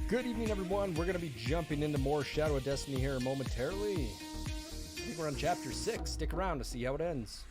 Good evening, everyone. We're going to be jumping into more Shadow of Destiny here momentarily. I think we're on Chapter 6. Stick around to see how it ends.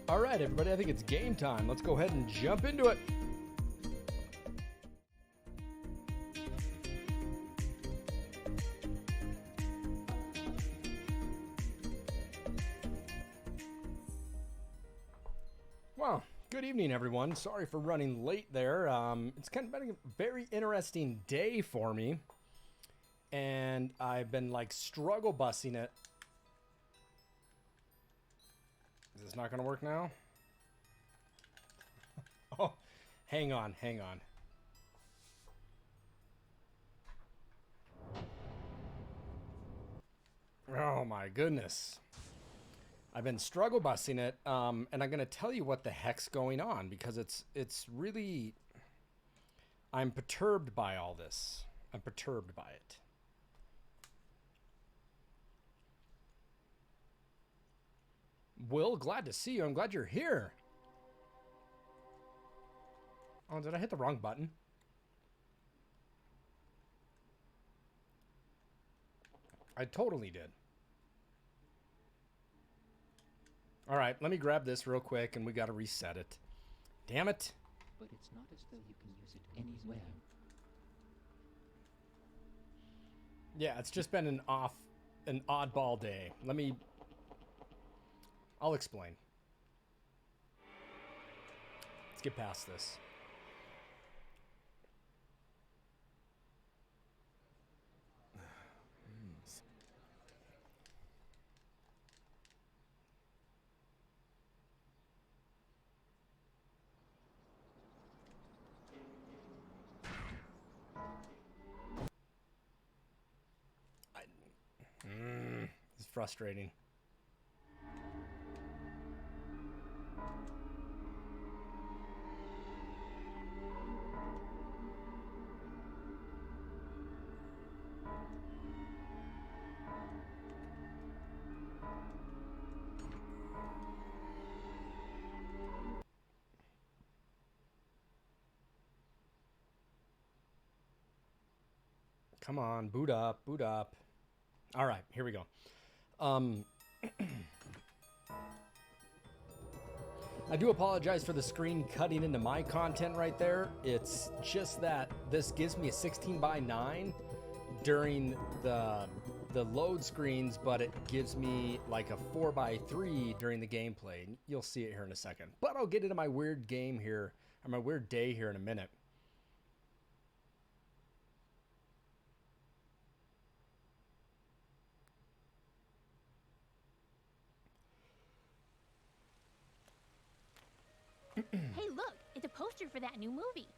All right, everybody, I think it's game time. Let's go ahead and jump into it. Well, good evening, everyone. Sorry for running late there. It's kind of been a very interesting day for me. And I've been, like, struggle busing it. Is this not going to work now? Oh, hang on. Oh my goodness. I've been struggle busing it, and I'm going to tell you what the heck's going on, because it's really... I'm perturbed by all this. I'm perturbed by it. Will, glad to see you. I'm glad you're here. Oh, did I hit the wrong button? I totally did. All right, let me grab this real quick, and we got to reset it. Damn it. But it's not as though you can use it anywhere. Yeah, it's just been an oddball day. I'll explain. Let's get past this. It's frustrating. Come on, boot up, boot up. All right, here we go. I do apologize for the screen cutting into my content right there. It's just that this gives me a 16:9 during the the load screens, but it gives me like a 4x3 during the gameplay. You'll see it here in a second. But I'll get into my weird game here, or my weird day here in a minute. Hey, look, it's a poster for that new movie.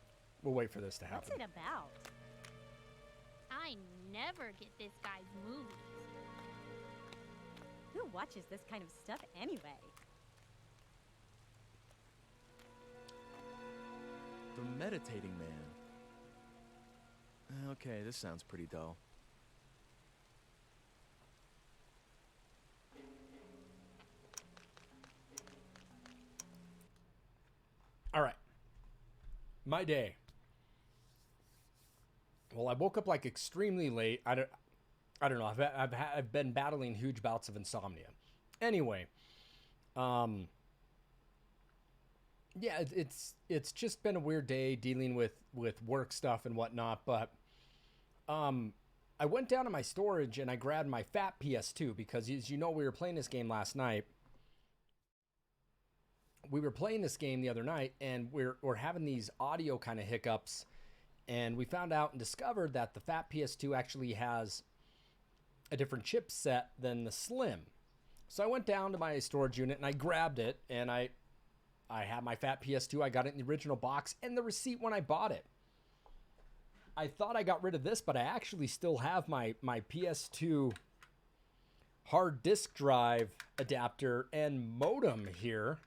We'll wait for this to happen. What's it about? I never get this guy's movies. Who watches this kind of stuff anyway? The Meditating Man. Okay, this sounds pretty dull. All right. My day. Well, I woke up like extremely late. I don't know. I've been battling huge bouts of insomnia. Anyway, yeah, it's just been a weird day dealing with work stuff and whatnot. But I went down to my storage and I grabbed my fat PS2 because, as you know, we were playing this game last night. We were playing this game the other night, and we're having these audio kind of hiccups, and we found out and discovered that the fat PS2 actually has a different chipset than the Slim. So I went down to my storage unit and I grabbed it, and I had my fat PS2. I got it in the original box and the receipt when I bought it. I thought I got rid of this, but I actually still have my PS2 hard disk drive adapter and modem here,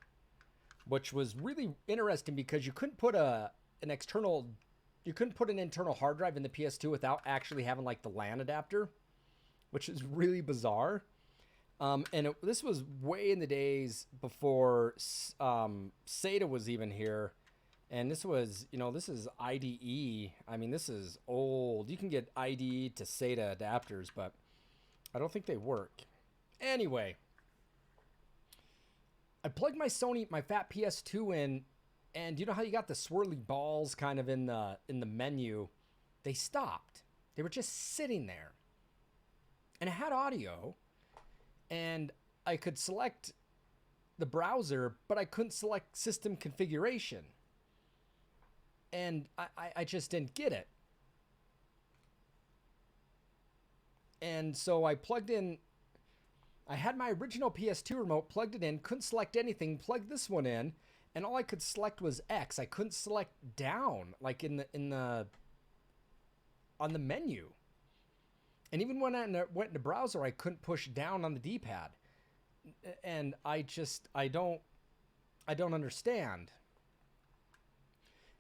which was really interesting because you couldn't put an internal hard drive in the PS2 without actually having like the LAN adapter, which is really bizarre. This was way in the days before SATA was even here. And this was, this is IDE. I mean, this is old. You can get IDE to SATA adapters, but I don't think they work. Anyway, I plugged my fat PS2 in, and you know how you got the swirly balls kind of in the menu? They stopped. They were just sitting there. And it had audio, and I could select the browser, but I couldn't select system configuration. And I just didn't get it. And so I plugged in, I had my original PS2 remote, plugged it in, couldn't select anything, plugged this one in, and all I could select was X. I couldn't select down, like on the menu. And even when I went into browser, I couldn't push down on the D-pad. And I don't understand.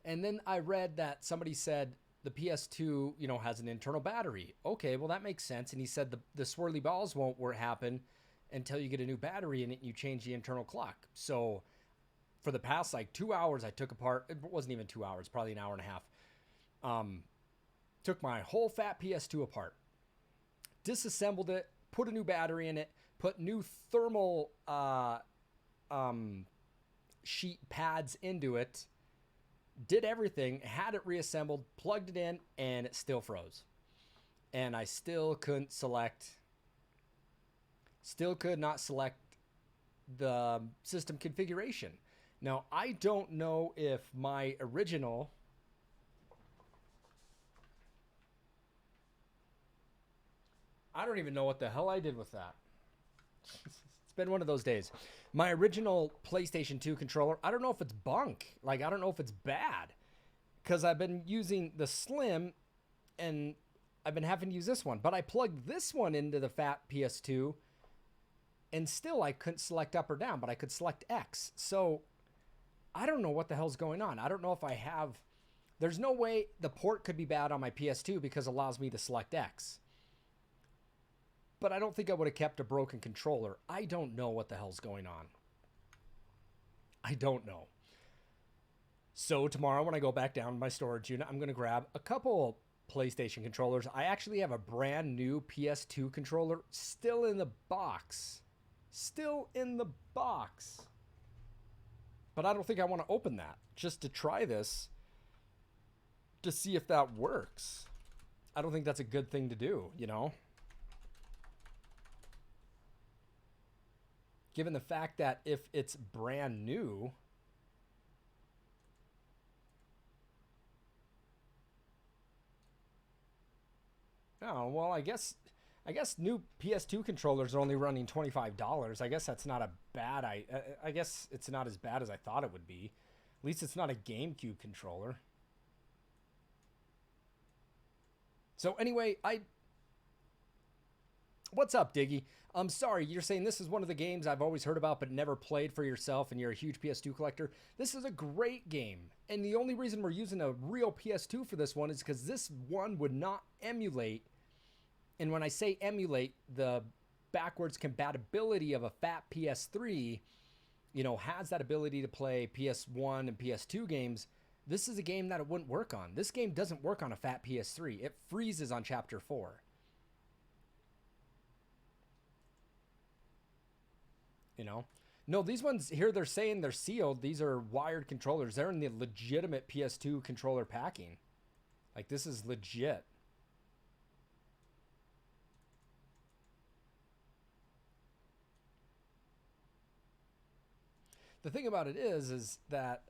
And then I read that somebody said the PS2, has an internal battery. Okay, well that makes sense. And he said the swirly balls won't happen until you get a new battery in it and you change the internal clock. So for the past like 2 hours, I took apart, it wasn't even 2 hours, probably an hour and a half. Took my whole fat PS2 apart, disassembled it, put a new battery in it, put new thermal sheet pads into it, did everything, had it reassembled, plugged it in, and it still froze. And I still could not select the system configuration. Now, I don't know if my original, I don't even know what the hell I did with that. It's been one of those days. My original PlayStation 2 controller, I don't know if it's bunk. Like, I don't know if it's bad. Because I've been using the Slim, and I've been having to use this one. But I plugged this one into the fat PS2, and still I couldn't select up or down, but I could select X. So, I don't know what the hell's going on. I don't know if I have... There's no way the port could be bad on my PS2 because it allows me to select X. But I don't think I would have kept a broken controller. I don't know what the hell's going on. I don't know. So tomorrow when I go back down to my storage unit, I'm going to grab a couple PlayStation controllers. I actually have a brand new PS2 controller still in the box. Still in the box. But I don't think I want to open that just to try this to see if that works. I don't think that's a good thing to do, given the fact that if it's brand new, oh, well, I guess new PS2 controllers are only running $25. I guess that's not a bad I guess it's not as bad as I thought it would be. At least it's not a GameCube controller. So anyway, what's up, Diggy? I'm sorry, you're saying this is one of the games I've always heard about but never played for yourself, and you're a huge PS2 collector. This is a great game, and the only reason we're using a real PS2 for this one is because this one would not emulate, and when I say emulate, the backwards compatibility of a fat PS3, you know, has that ability to play PS1 and PS2 games. This is a game that it wouldn't work on. This game doesn't work on a fat PS3. It freezes on Chapter 4. You know? No, these ones here, they're saying they're sealed. These are wired controllers. They're in the legitimate PS2 controller packing. Like, this is legit. The thing about it is that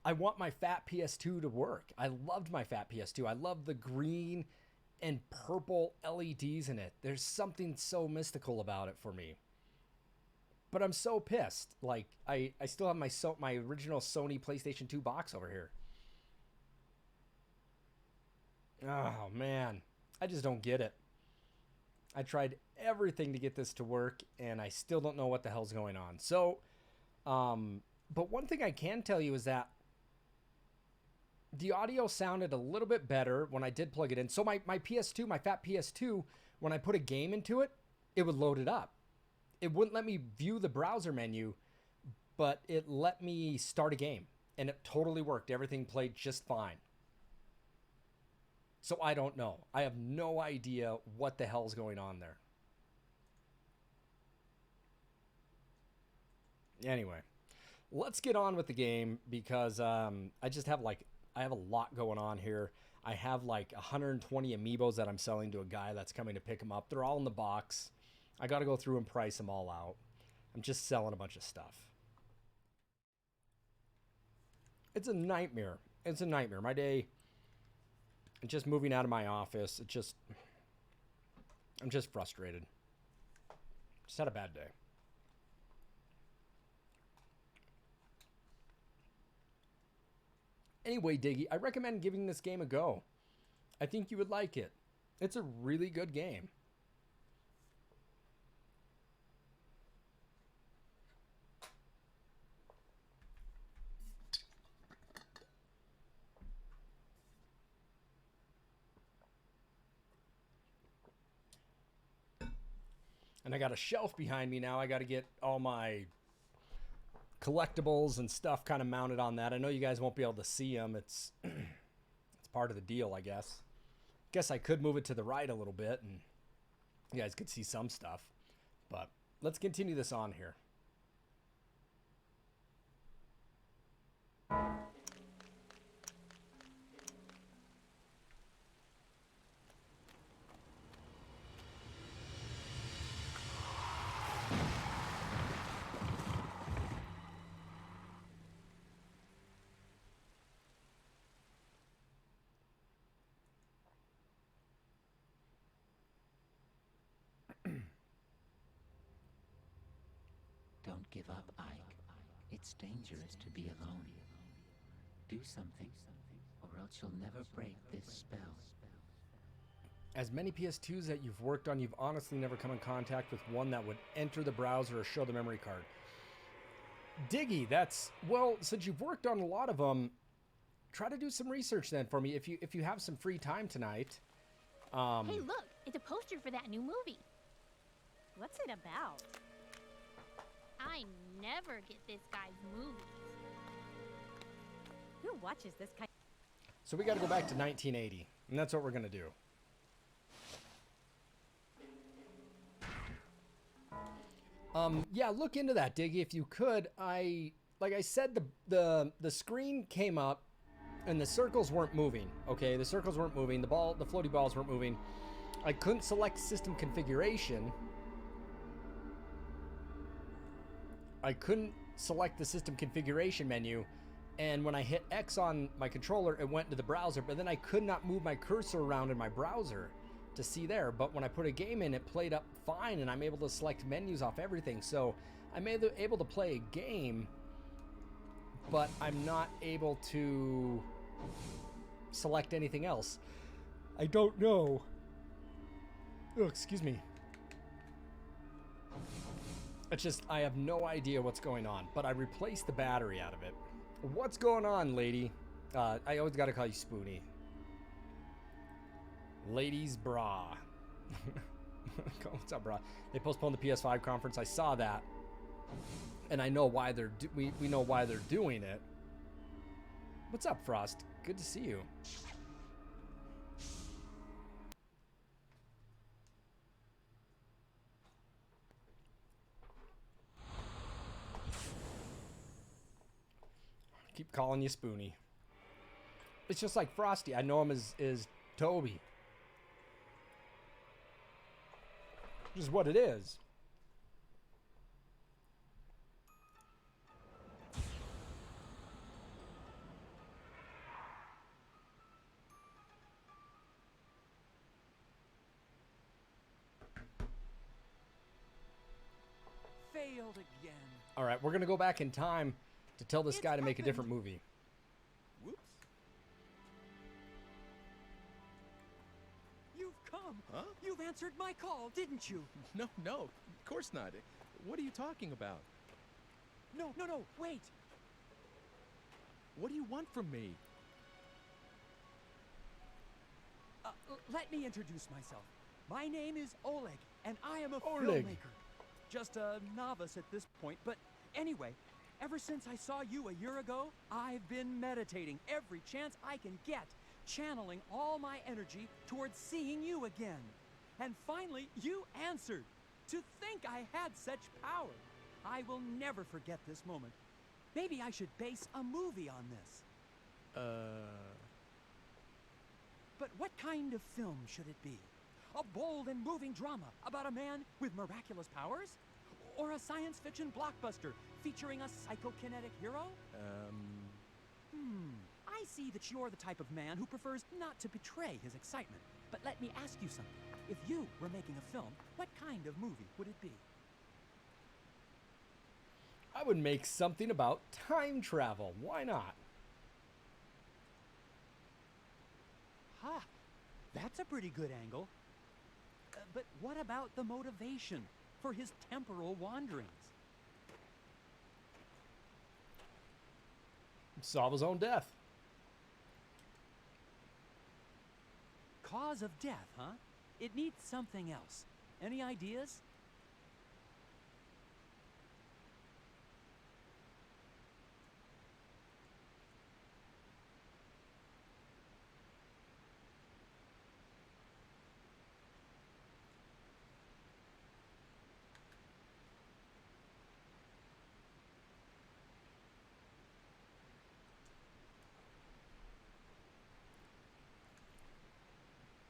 I want my fat PS2 to work. I loved my fat PS2. I love the green and purple LEDs in it. There's something so mystical about it for me. But I'm so pissed. Like, I still have my original Sony PlayStation 2 box over here. Oh, man. I just don't get it. I tried everything to get this to work, and I still don't know what the hell's going on. So, but one thing I can tell you is that the audio sounded a little bit better when I did plug it in. So my PS2, my fat PS2, when I put a game into it, it would load it up. It wouldn't let me view the browser menu, but it let me start a game, and it totally worked. Everything played just fine. So I don't know. I have no idea what the hell's going on there. Anyway, let's get on with the game because I just have I have a lot going on here. I have like 120 amiibos that I'm selling to a guy that's coming to pick them up. They're all in the box. I got to go through and price them all out. I'm just selling a bunch of stuff. It's a nightmare. It's a nightmare. My day, just moving out of my office, I'm just frustrated. Just had a bad day. Anyway, Diggy, I recommend giving this game a go. I think you would like it. It's a really good game. And I got a shelf behind me now. I got to get all my collectibles and stuff kind of mounted on that. I know you guys won't be able to see them. It's part of the deal, I guess. Guess I could move it to the right a little bit and you guys could see some stuff. But let's continue this on here. Don't give up, Ike. It's dangerous to be alone. Do something, or else you'll never break this spell. As many PS2s that you've worked on, you've honestly never come in contact with one that would enter the browser or show the memory card. Diggy, well, since you've worked on a lot of them, try to do some research then for me if you have some free time tonight. Hey, look, it's a poster for that new movie. What's it about? I never get this guy's movies. Who watches this kind? So we got to go back to 1980, and that's what we're going to do. Yeah, look into that, Diggy, if you could. Like I said, the screen came up, and the circles weren't moving. Okay, the circles weren't moving. The floaty balls weren't moving. I couldn't select system configuration. I couldn't select the system configuration menu, and when I hit X on my controller, it went to the browser, but then I could not move my cursor around in my browser to see there. But when I put a game in, it played up fine, and I'm able to select menus off everything. So I'm able to play a game, but I'm not able to select anything else. I don't know. Oh, excuse me. It's just, I have no idea what's going on, but I replaced the battery out of it. What's going on, lady? I always gotta call you Spoonie. Ladies bra. What's up, bra? They postponed the PS5 conference. I saw that, and I know why we know why they're doing it. What's up, Frost? Good to see you. Keep calling you Spoonie. It's just like Frosty. I know him as Toby. Which is what it is. Failed again. All right, we're going to go back in time to tell this It's guy to make a happened. different movie. Whoops. You've come. Huh? You've answered my call, didn't you? No, of course not. What are you talking about? No, wait. What do you want from me? Let me introduce myself. My name is Oleg, and I am a Oleg. filmmaker. Just a novice at this point, but anyway, ever since I saw you a year ago, I've been meditating every chance I can get, channeling all my energy towards seeing you again. And finally, you answered. To think I had such power. I will never forget this moment. Maybe I should base a movie on this. But what kind of film should it be? A bold and moving drama about a man with miraculous powers? Or a science fiction blockbuster featuring a psychokinetic hero? I see that you're the type of man who prefers not to betray his excitement. But let me ask you something. If you were making a film, what kind of movie would it be? I would make something about time travel. Why not? Ha! That's a pretty good angle. But what about the motivation for his temporal wanderings? Solve his own death. Cause of death, huh? It needs something else. Any ideas?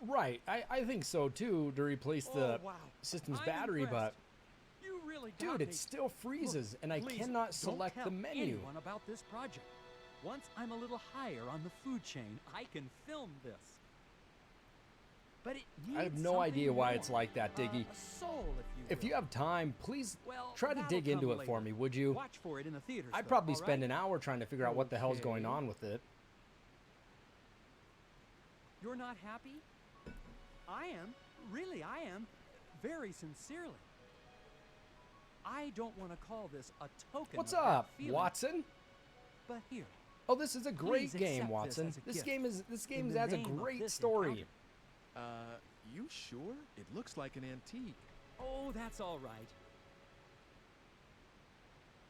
Right, I think so too, to replace the wow. system's I'm battery, impressed. You really got but dude, me. it still freezes, Look, and I please, cannot don't select tell the menu. anyone about this project. Once I'm a little higher on the food chain, I can film this. But it needs I have no idea something why more. it's like that, Diggy. A soul, If will. you have time, please Well, try to that'll dig into come it for later. me, would you? Watch for it in the theaters. I'd though, probably all spend right? an hour trying to figure out what the hell's going Okay. on with it. You're not happy? I am. Really, I am. Very sincerely. I don't want to call this a token What's of that up, feeling, Watson? but here, Oh, this is a great Please game, accept this Watson. as a This gift game in the has a name of great this story. encounter. You sure? It looks like an antique. Oh, that's all right.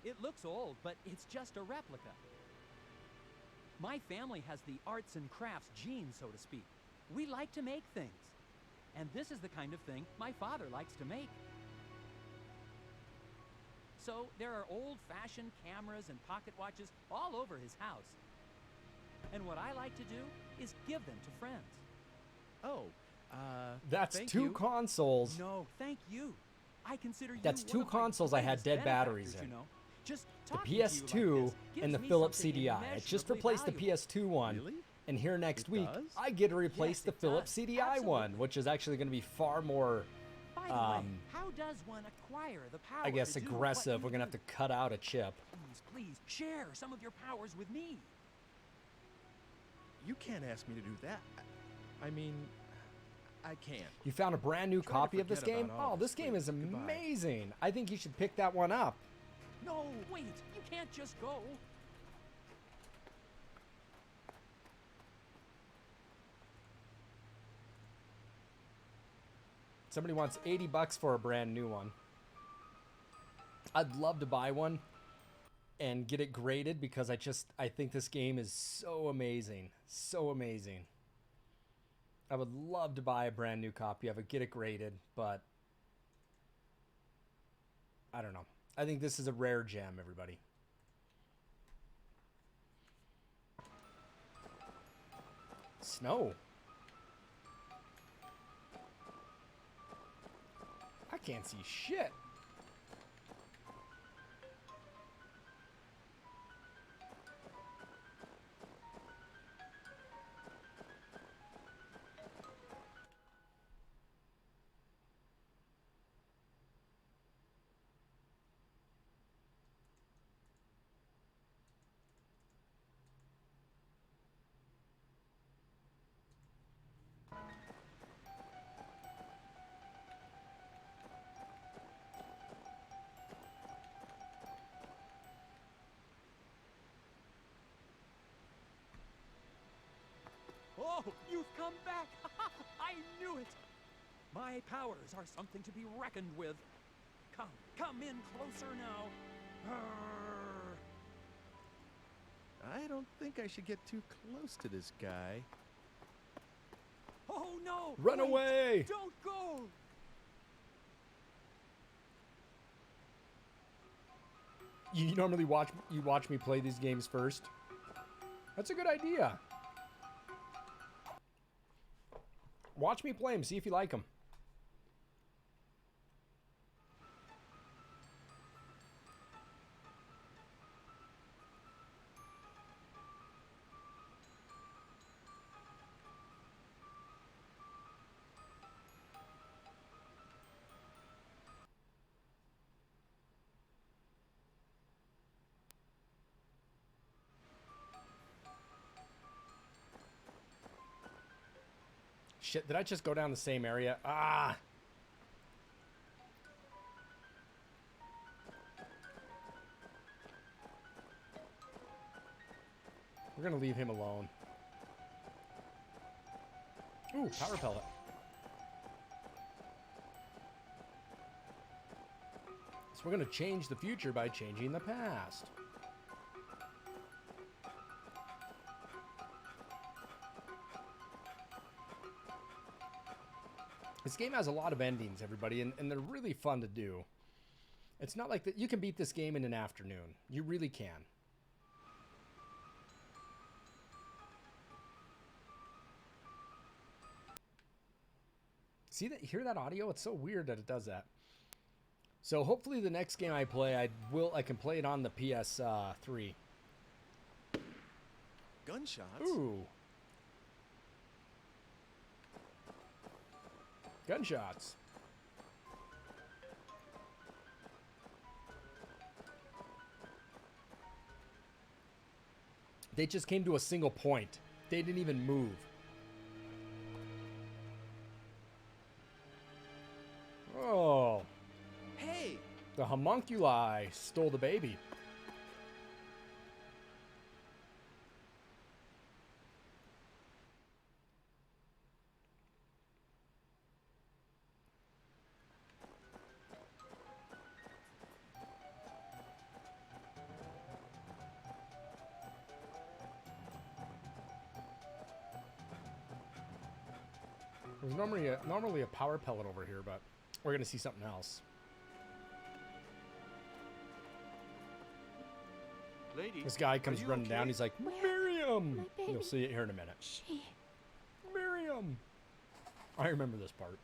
It looks old, but it's just a replica. My family has the arts and crafts gene, so to speak. We like to make things. And this is the kind of thing my father likes to make. So there are old-fashioned cameras and pocket watches all over his house. And what I like to do is give them to friends. Oh, That's thank two you. consoles. No, thank you. I consider you That's one two of my consoles I had greatest dead batteries benefactors, in. you know. Just the talking to you like PS2 this gives and the me Philips something CDI. I just immeasurably replaced the valuable. PS2 one, Really? and here next It week does? I get to replace Yes, the it Philips does. CDI one, Absolutely. which is actually going to be far more, By the way, how does one acquire the power I guess, to do what aggressive. you We're going to have do? to cut out a chip. Please, share some of your powers with me. You can't ask me to do that. I mean, I can't. You found a brand new Try to copy of this forget game? about all Oh, this, this game please. is Goodbye. amazing. I think you should pick that one up. No, wait, you can't just go. Somebody wants 80 bucks for a brand new one. I'd love to buy one and get it graded because I think this game is so amazing. So amazing. I would love to buy a brand new copy of it, get it graded, but I don't know. I think this is a rare gem, everybody. Snow. I can't see shit. Oh, you've come back! I knew it! My powers are something to be reckoned with. Come in closer now. Arr. I don't think I should get too close to this guy. Oh no! Run wait, away! Don't go! You normally watch me play these games first. That's a good idea. Watch me play them, see if you like them. Shit, did I just go down the same area? Ah! We're gonna leave him alone. Ooh, power pellet. So we're gonna change the future by changing the past. This game has a lot of endings, everybody, and they're really fun to do. It's not like that you can beat this game in an afternoon. You really can. See that? Hear that audio? It's so weird that it does that. So hopefully the next game I play, I can play it on the PS3. Gunshots? Ooh. Gunshots. They just came to a single point. They didn't even move. Oh. Hey! The homunculi stole the baby. There's normally a power pellet over here, but we're gonna see something else. Lady, This guy are comes you running okay? down. He's like, Miriam. My baby. You'll see it here in a minute. She. Miriam. I remember this part.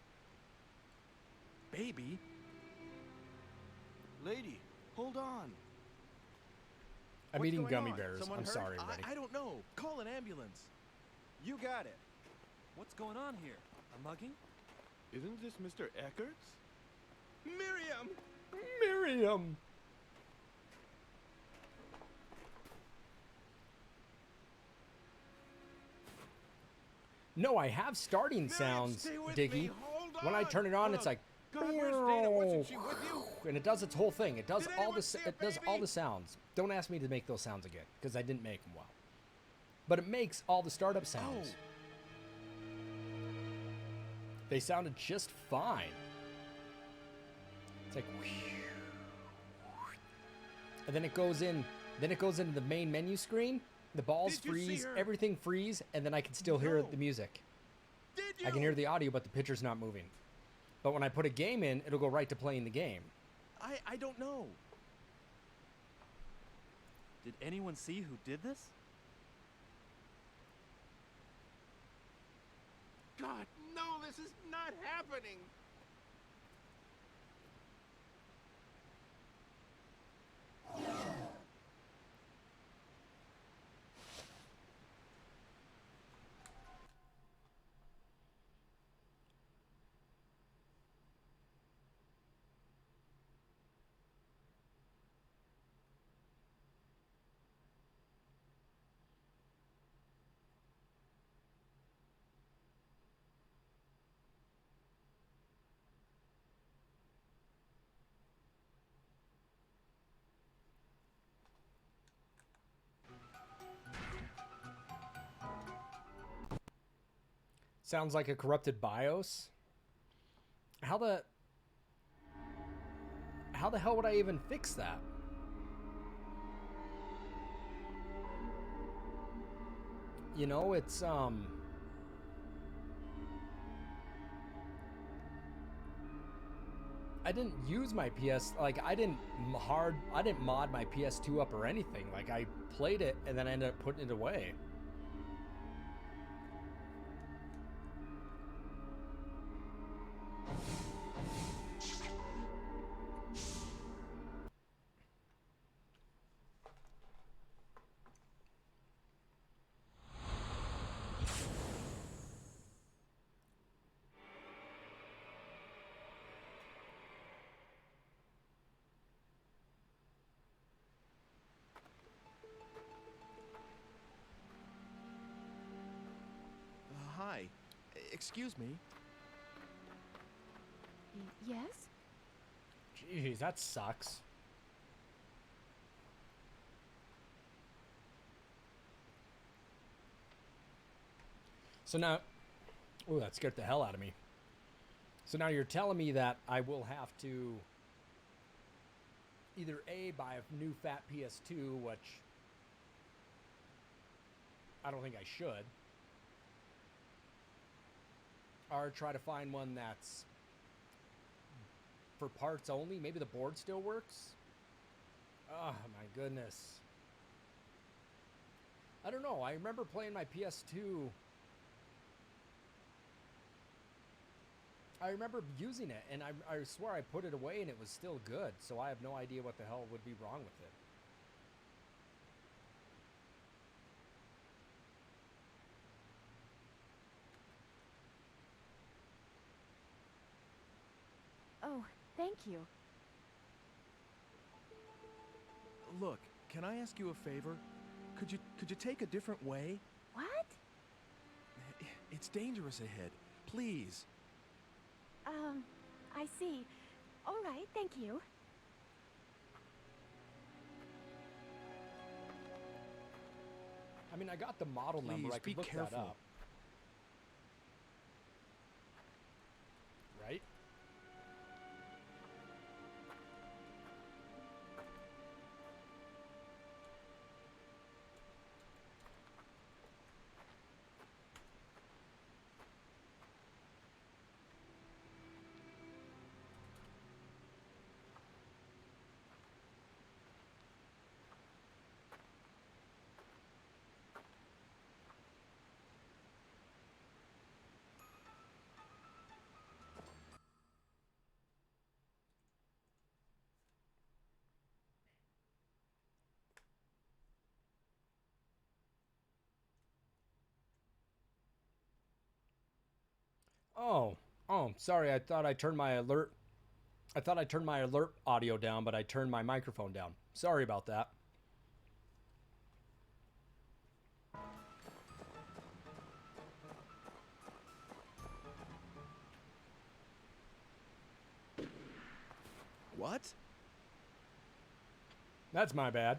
Baby? Lady, hold on. I'm What's eating going gummy on? bears. Someone I'm hurt? sorry, everybody. I don't know. Call an ambulance. You got it. What's going on here? A mugging? Isn't this Mr. Eckerts? Miriam! Miriam! No, I have starting sounds, stay with Diggy. me. Hold When I on. turn it on, it's like, God, where's Dana? Wasn't she with you? and it does its whole thing. It does Did all anyone the see a it does all baby? the sounds. Don't ask me to make those sounds again because I didn't make them well. But it makes all the startup sounds. Oh. They sounded just fine. It's like, and then it goes in. Then it goes into the main menu screen. The balls Did you see freeze, her? everything freeze, and then I can still hear No. the music. Did you? I can hear the audio, but the picture's not moving. But when I put a game in, it'll go right to playing the game. I don't know. Did anyone see who did this? God, no, this is not happening. Sounds like a corrupted BIOS. How the hell would I even fix that? You know, it's I didn't use my PS, like I didn't mod my PS2 up or anything. Like I played it and then I ended up putting it away. Hi. Excuse me. Yes? Jeez, that sucks. So now, oh, that scared the hell out of me. So now you're telling me that I will have to either A, buy a new fat PS2, which I don't think I should, or try to find one that's for parts only. Maybe the board still works. Oh my goodness. I don't know. I remember playing my PS2. I remember using it, and I swear I put it away and it was still good. So I have no idea what the hell would be wrong with it. Oh, thank you. Look, can I ask you a favor? Could you take a different way? What? It's dangerous ahead. Please. I see. All right, thank you. I mean, I got the model number. Please, I be could look that careful. up. Right? Oh, sorry. I thought I turned my alert. I thought I turned my alert audio down, but I turned my microphone down. Sorry about that. What? That's my bad.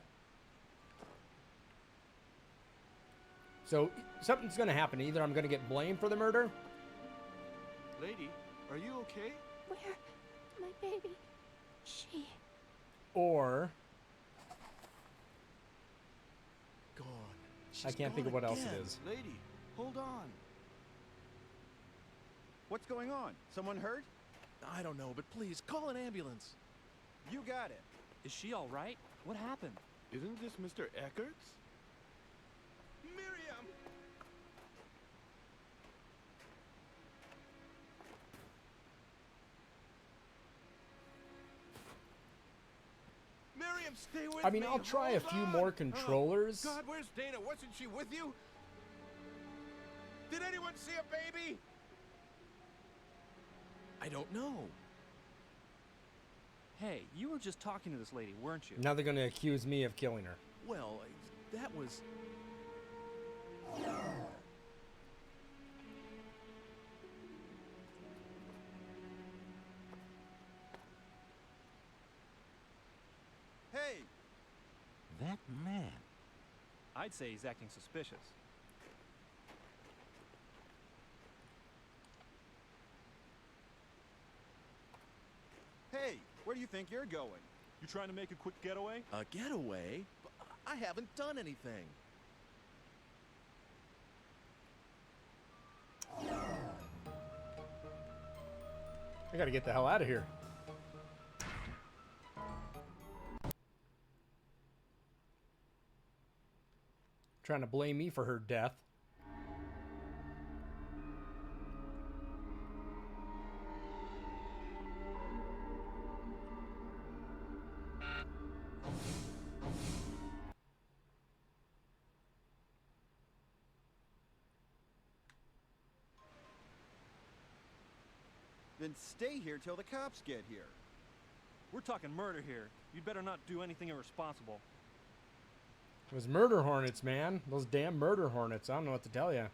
So something's going to happen. Either I'm going to get blamed for the murder. Lady, are you okay? Where? My baby. She. Or Gone. She's I can't think of gone what else again. it is. Lady, hold on. What's going on? Someone hurt? I don't know, but please, call an ambulance. You got it. Is she all right? What happened? Isn't this Mr. Eckerts? Miriam! Miriam, stay with me. I mean, I'll try a Hold few on. more Oh, controllers. God, where's Dana? Wasn't she with you? Did anyone see a baby? I don't know. Hey, you were just talking to this lady, weren't you? Now they're going to accuse me of killing her. Well, that was... Hey! That man. I'd say he's acting suspicious. Hey! Where do you think you're going? You trying to make a quick getaway? A getaway? But I haven't done anything. I got to get the hell out of here. Trying to blame me for her death. Then stay here till the cops get here. We're talking murder here. You'd better not do anything irresponsible. It was murder hornets, man. Those damn murder hornets. I don't know what to tell you.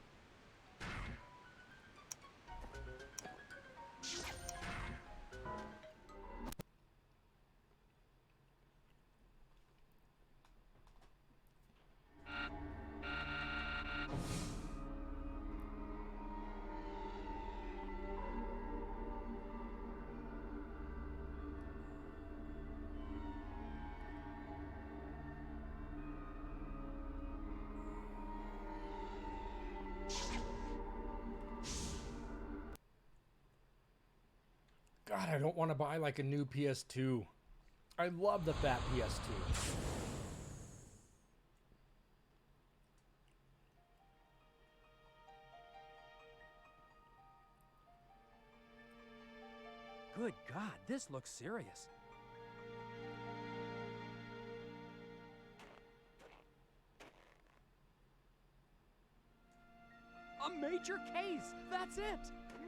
God, I don't want to buy like a new PS2. I love the fat PS2. Good God, this looks serious. A major case! That's it!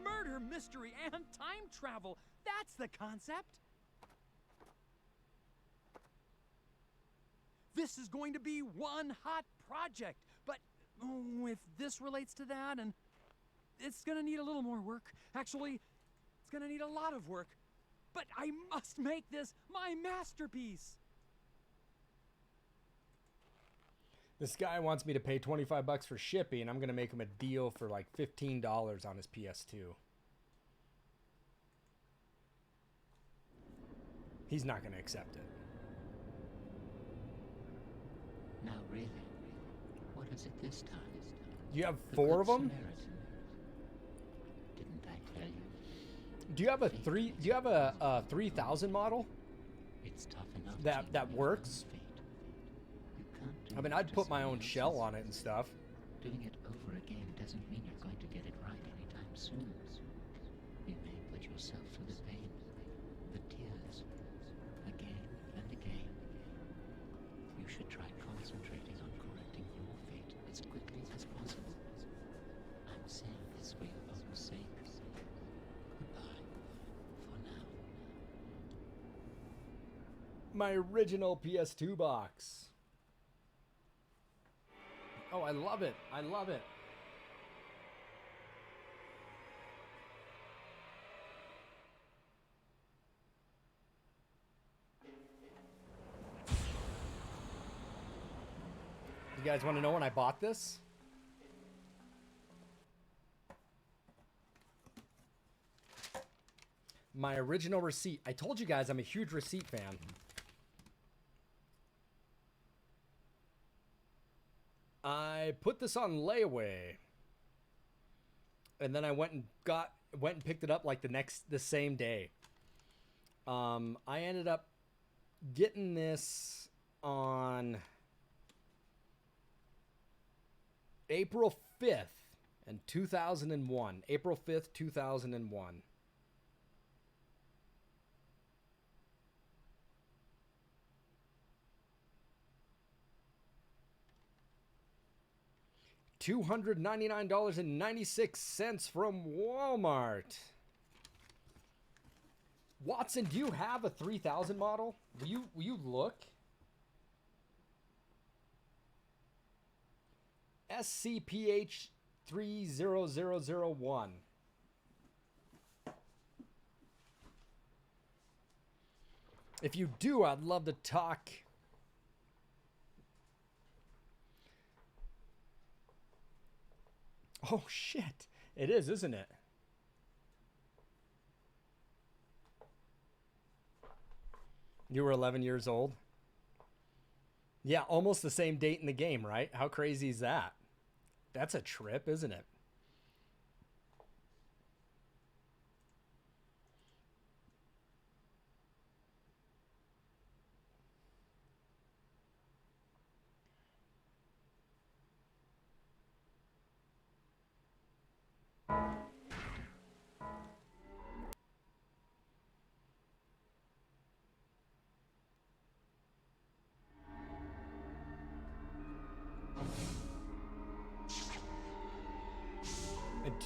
Murder, mystery, and time travel! That's the concept! This is going to be one hot project, but if this relates to that, and it's gonna need a little more work. Actually, it's gonna need a lot of work. But I must make this my masterpiece! This guy wants me to pay 25 bucks for shipping, and I'm going to make him a deal for like $15 on his PS2. He's not going to accept it. Now really, what is it this time? You have The 4 Good of them? Samaritan. Didn't I tell you? Do you have a 3000 model It's tough enough. that changing your own works? fate. You can't do I mean, it I'd for put my someone own shell else's. on it and stuff. Doing it over again doesn't mean you're going to get it right anytime soon. You may put yourself through the pain, the tears, again and again. You should try concentrating on correcting your fate as quickly as possible. I'm saying this for your own sake. My original PS2 box. Oh, I love it. I love it. You guys want to know when I bought this? My original receipt. I told you guys I'm a huge receipt fan. I put this on layaway. And then I went and picked it up like the same day. I ended up getting this on April 5th in 2001. April 5th, 2001. $299.96 from Walmart. Watson, do you have a 3000 model? Will you look? SCPH 30001. If you do, I'd love to talk. Oh shit. It is, isn't it? You were 11 years old? Yeah, almost the same date in the game, right? How crazy is that? That's a trip, isn't it?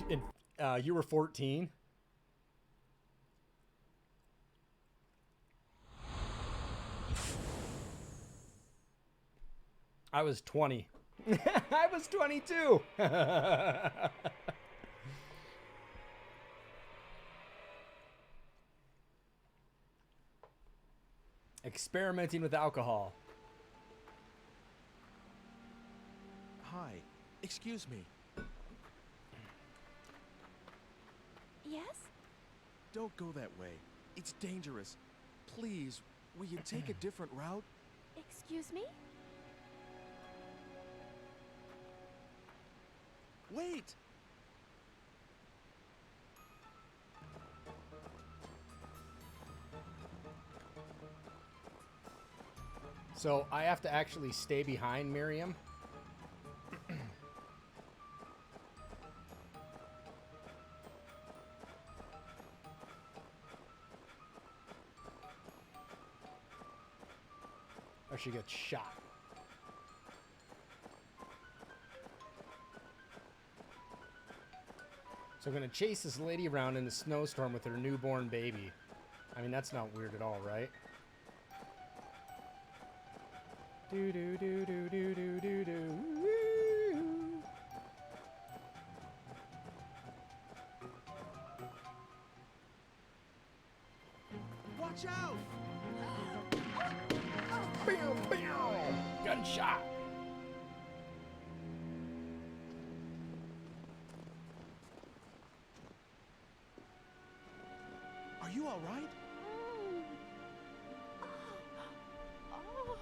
And you were 14? I was 20. I was 22. Experimenting with alcohol. Hi. Excuse me. Yes? Don't go that way. It's dangerous. Please, will you take a different route? Excuse me? Wait! So I have to actually stay behind Miriam? Or she gets shot. So I'm gonna chase this lady around in the snowstorm with her newborn baby. I mean, that's not weird at all, right? Do do do do do do do do. Watch out! Bam, bam! Gunshot. Are you all right? Oh.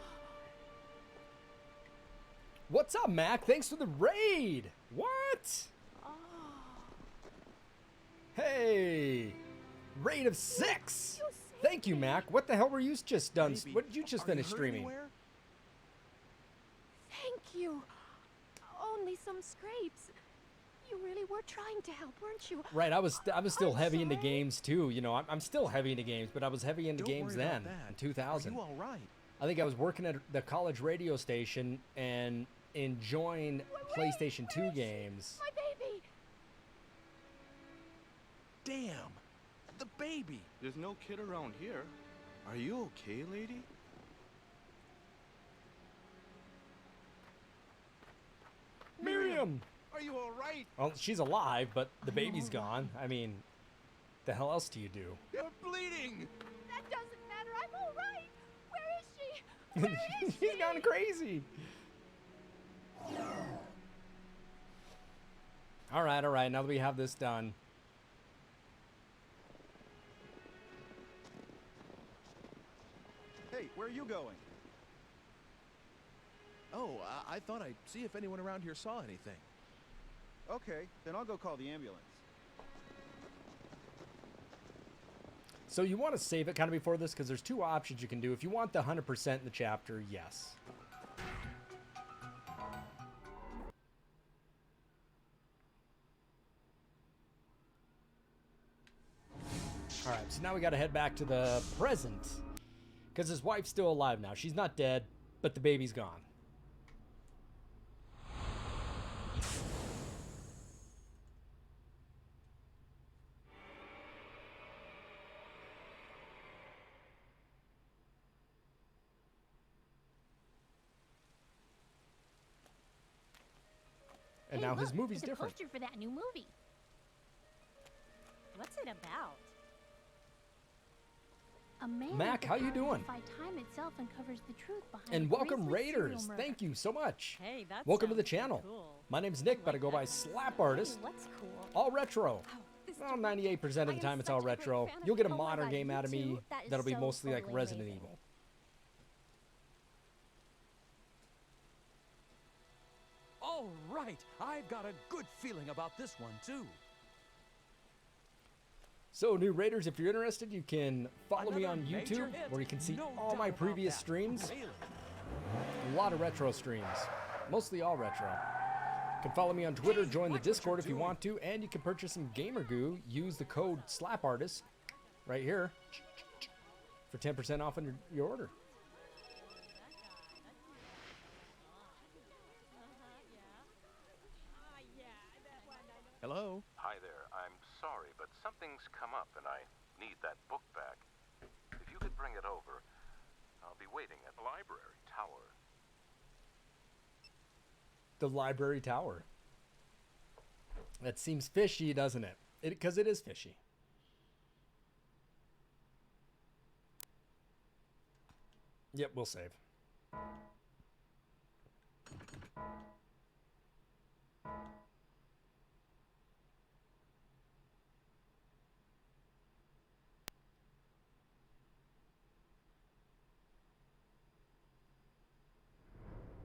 What's up, Mac? Thanks for the raid. What? Oh. Hey, raid of 6. You saved Thank you, me. Mac. What the hell were you just done? Baby, What did you just are you finish hurt streaming? anywhere? Thank you. Only some scrapes. You really were trying to help, weren't you? Right, I was still I'm heavy into sorry. games too. You know, I'm still heavy into games, but I was heavy into Don't games worry then about that. in 2000. Are you all right? I think I was working at the college radio station and enjoying PlayStation 2 Where is she? games. My baby. Damn! The baby! There's no kid around here. Are you okay, lady? him. Are you all right? Well, she's alive, but the baby's gone. I mean, the hell else do you do? You're bleeding. That doesn't matter. I'm all right. Where is she? Where is She's gone crazy. All right, all right. Now that we have this done. Hey, where are you going? Oh, I thought I'd see if anyone around here saw anything. Okay, then I'll go call the ambulance. So you want to save it kind of before this because there's two options you can do. If you want the 100% in the chapter, yes. All right, so now we got to head back to the present because his wife's still alive now. She's not dead, but the baby's gone. And Hey, now his look, movie's it's a different. poster for that new movie. What's it about? A man Mac, with the how you power to doing? defy time itself uncovers the truth behind And a welcome grisly serial Raiders. murder. Thank you so much. Hey, that Welcome to the sounds pretty channel. cool. My name's Nick, but I go by Slap Artist. What's cool? All retro. This Well, director- 98% of I the am time it's such all a great retro. fan of You'll get a it. Oh my modern God, game you out of me too? That is that'll be so mostly like totally Resident amazing. Evil. All right, I've got a good feeling about this one, too. So, new Raiders, if you're interested, you can follow me Another on major YouTube hit, where you can see no all doubt my about previous that. streams. Really. A lot of retro streams. Mostly all retro. You can follow me on Twitter, Hey, join the watch what you're Discord if you doing. want to, and you can purchase some gamer goo. Use the code SLAPARTIST right here for 10% off on your order. Hello? Hi there. I'm sorry, but something's come up and I need that book back. If you could bring it over, I'll be waiting at the library tower. The library tower. That seems fishy, doesn't it? Because it is fishy. Yep, we'll save.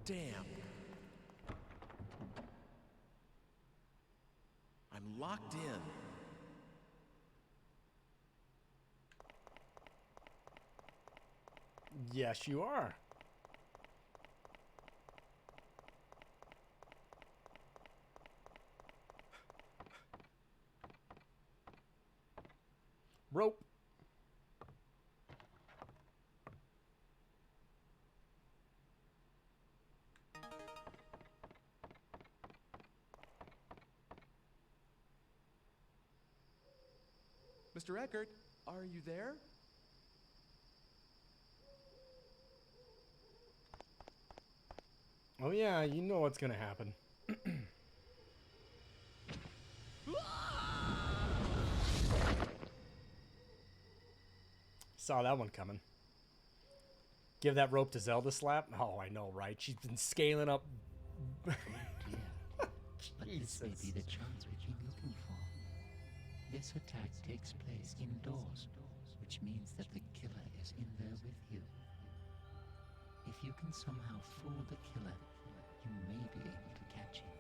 Damn. I'm locked in. Yes, you are. Rope. Mr. Eckert, are you there? Oh yeah, you know what's gonna happen. Saw that one coming. Give that rope to Zelda slap? Oh, I know, right? She's been scaling up. Dear, but this may be Jesus. the chance we've been looking for. This attack takes place indoors, which means that the killer is in there with you. If you can somehow fool the killer, you may be able to catch him.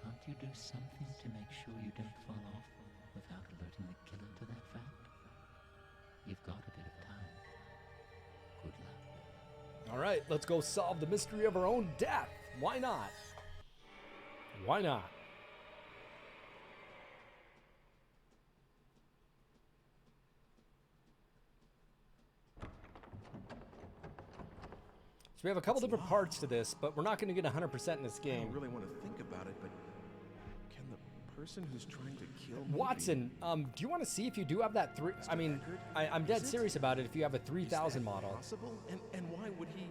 Can't you do something to make sure you don't fall off without alerting the killer to that fact? You've got a bit of time. Good luck. All right, let's go solve the mystery of our own death. Why not? Why not? So we have a couple different parts to this, but we're not going to get 100% in this I game. don't really want to think about it, but can the person who's trying to kill me Watson, do you want to see if you do have that three? I mean, I'm dead Is it? serious about it. If you have a Is 3000 that model, possible? And why would he?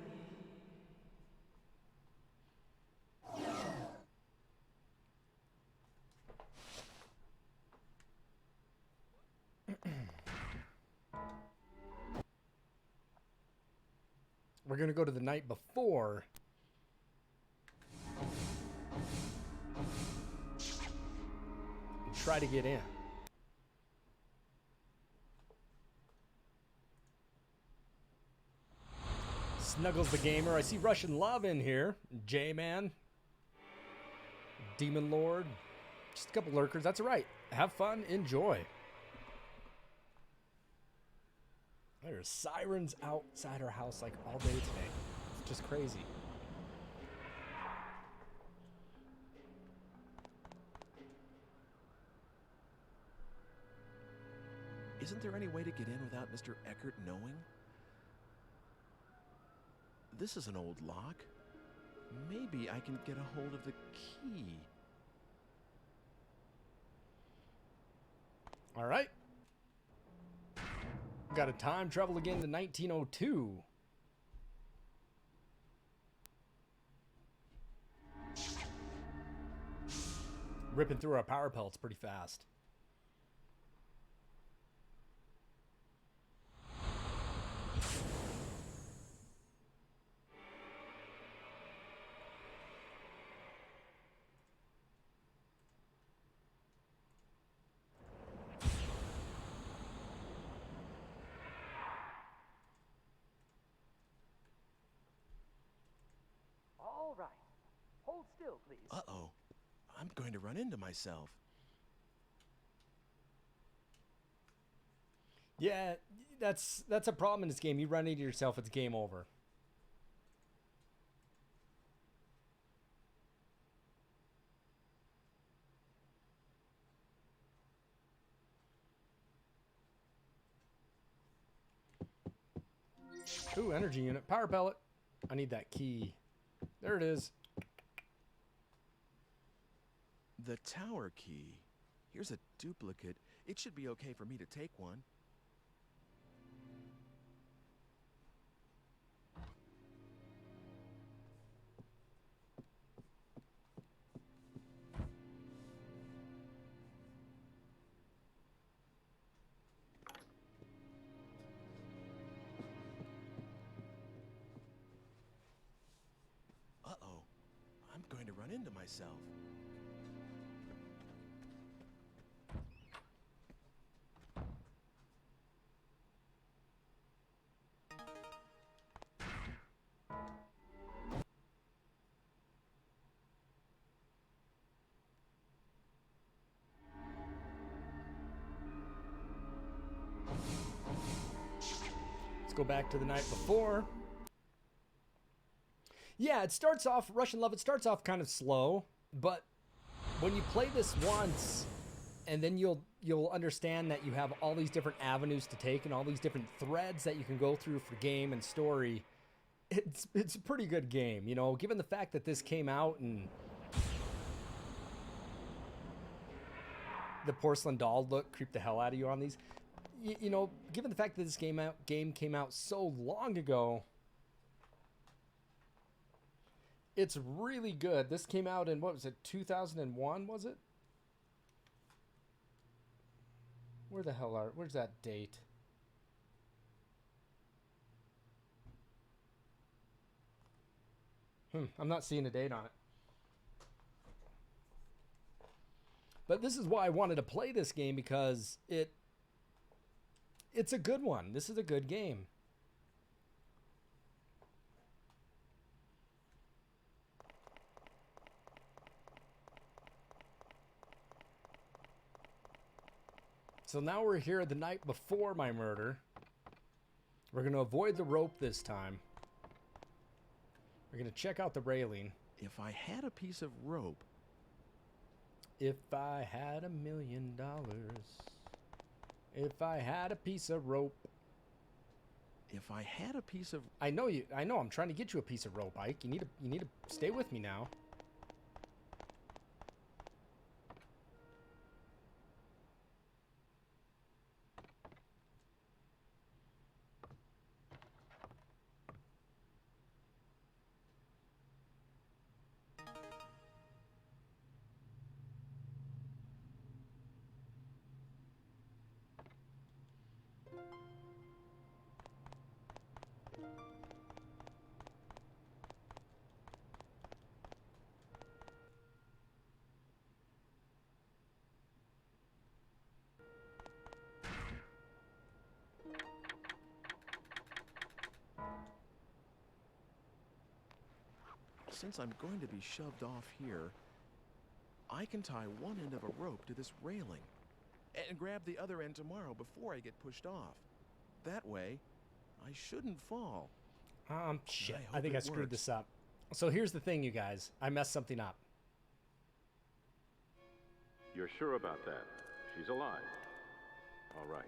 We're going to go to the night before. And try to get in. Snuggles the Gamer. I see Russian Love in here. J-Man. Demon Lord. Just a couple lurkers. That's all right. Have fun. Enjoy. There's sirens outside our house like all day today. It's just crazy. Isn't there any way to get in without Mr. Eckert knowing? This is an old lock. Maybe I can get a hold of the key. All right. Got to time travel again to 1902. Ripping through our power pellets pretty fast. All right. Hold still, please. Uh-oh. I'm going to run into myself. Yeah, that's a problem in this game. You run into yourself, it's game over. Ooh, energy unit. Power pellet. I need that key. There it is. The tower key. Here's a duplicate. It should be okay for me to take one. Uh-oh. I'm going to run into myself. Let's go back to the night before. Yeah, it starts off, Russian Love, it starts off kind of slow, but when you play this once, and then you'll understand that you have all these different avenues to take and all these different threads that you can go through for game and story. It's a pretty good game, you know, given the fact that this came out and the porcelain doll look creeped the hell out of you on these. You know, given the fact that this game came out so long ago, it's really good. This came out in, what was it, 2001, was it? Where's that date? I'm not seeing a date on it. But this is why I wanted to play this game, because it's a good one. This is a good game. So now we're here the night before my murder. We're going to avoid the rope this time. We're going to check out the railing. If I had a piece of rope... If I had $1 million. If I had a piece of rope. If I had a piece of... I know, I'm trying to get you a piece of rope, Ike. You need to stay with me now. Since I'm going to be shoved off here, I can tie one end of a rope to this railing and grab the other end tomorrow before I get pushed off. That way, I shouldn't fall. Shit. I hope think it I screwed works. this up. So here's the thing, you guys. I messed something up. You're sure about that? She's alive. All right.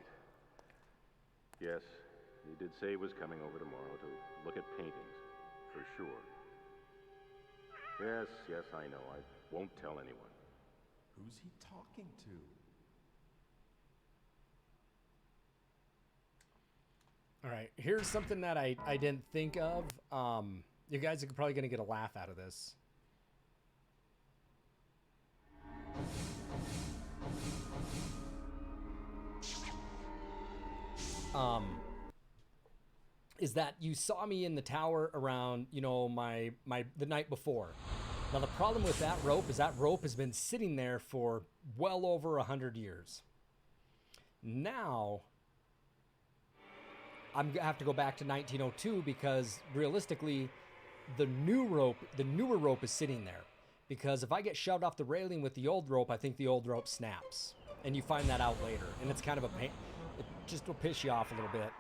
Yes, he did say he was coming over tomorrow to look at paintings, for sure. Yes, I know. I won't tell anyone. Who's he talking to? All right, here's something that I didn't think of. You guys are probably going to get a laugh out of this. Is that you saw me in the tower around, you know, the night before. Now the problem with that rope is that rope has been sitting there for well over 100 years. Now I'm gonna have to go back to 1902 because realistically, the newer rope is sitting there. Because if I get shoved off the railing with the old rope, I think the old rope snaps, and you find that out later, and it's kind of a pain. It just will piss you off a little bit.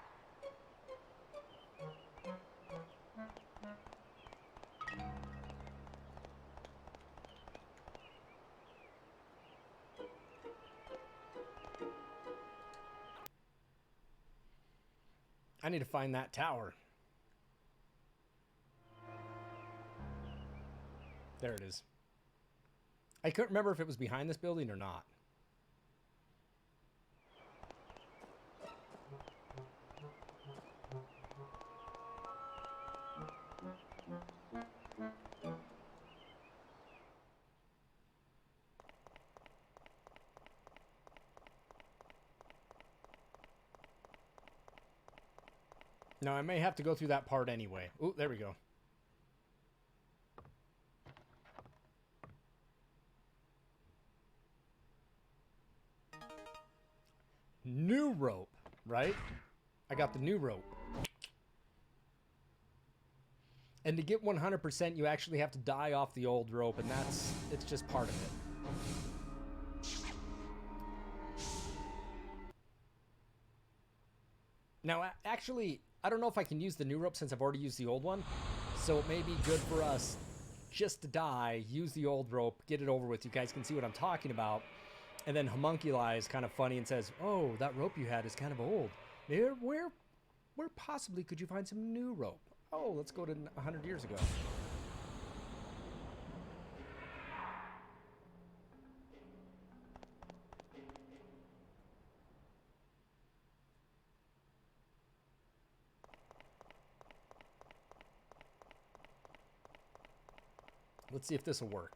I need to find that tower. There it is. I couldn't remember if it was behind this building or not. No, I may have to go through that part anyway. Ooh, there we go. New rope, right? I got the new rope. And to get 100%, you actually have to die off the old rope, and it's just part of it. Now, actually, I don't know if I can use the new rope since I've already used the old one. So it may be good for us just to die, use the old rope, get it over with. You guys can see what I'm talking about. And then Homunculi is kind of funny and says, oh, that rope you had is kind of old. Where possibly could you find some new rope? Oh, let's go to 100 years ago. Let's see if this will work.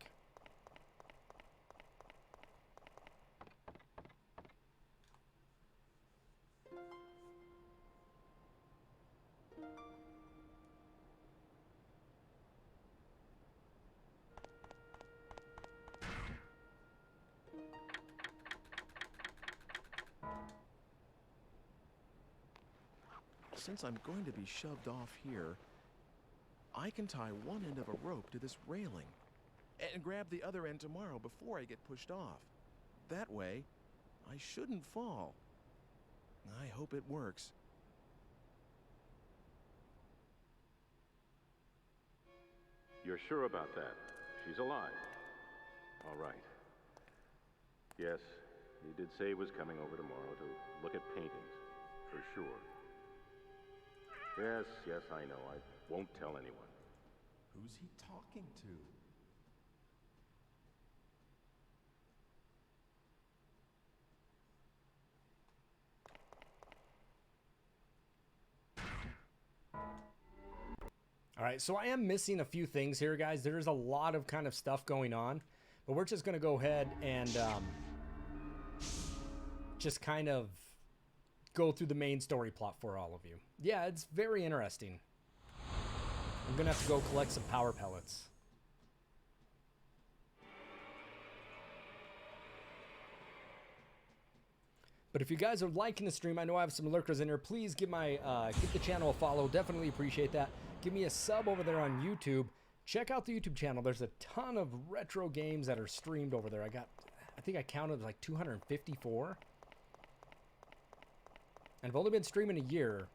Since I'm going to be shoved off here, I can tie one end of a rope to this railing and grab the other end tomorrow before I get pushed off. That way, I shouldn't fall. I hope it works. You're sure about that? She's alive. All right. Yes, he did say he was coming over tomorrow to look at paintings, for sure. Yes, I know. I won't tell anyone. Who's he talking to? All right, so I am missing a few things here, guys. There's a lot of kind of stuff going on, but we're just going to go ahead and just kind of go through the main story plot for all of you. Yeah, it's very interesting. I'm going to have to go collect some power pellets. But if you guys are liking the stream, I know I have some lurkers in here. Please give the channel a follow. Definitely appreciate that. Give me a sub over there on YouTube. check out the YouTube channel. There's a ton of retro games that are streamed over there. I think I counted like 254. And I've only been streaming a year,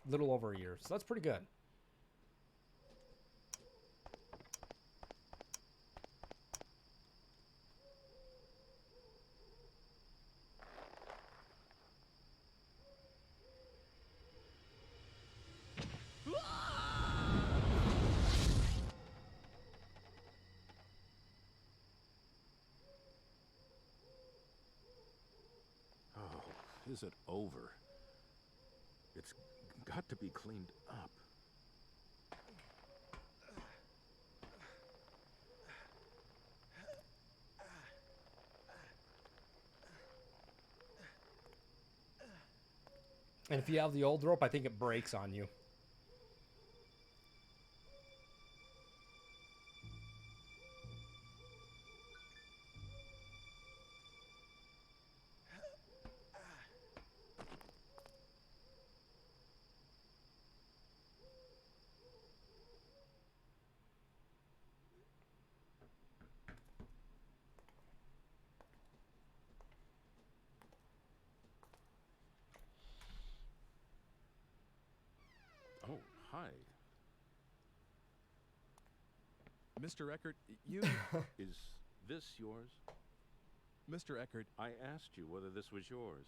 little over a year. So that's pretty good. Is it over? It's got to be cleaned up. And if you have the old rope, I think it breaks on you. Oh, hi. Mr. Eckert, you... Is this yours? Mr. Eckert, I asked you whether this was yours.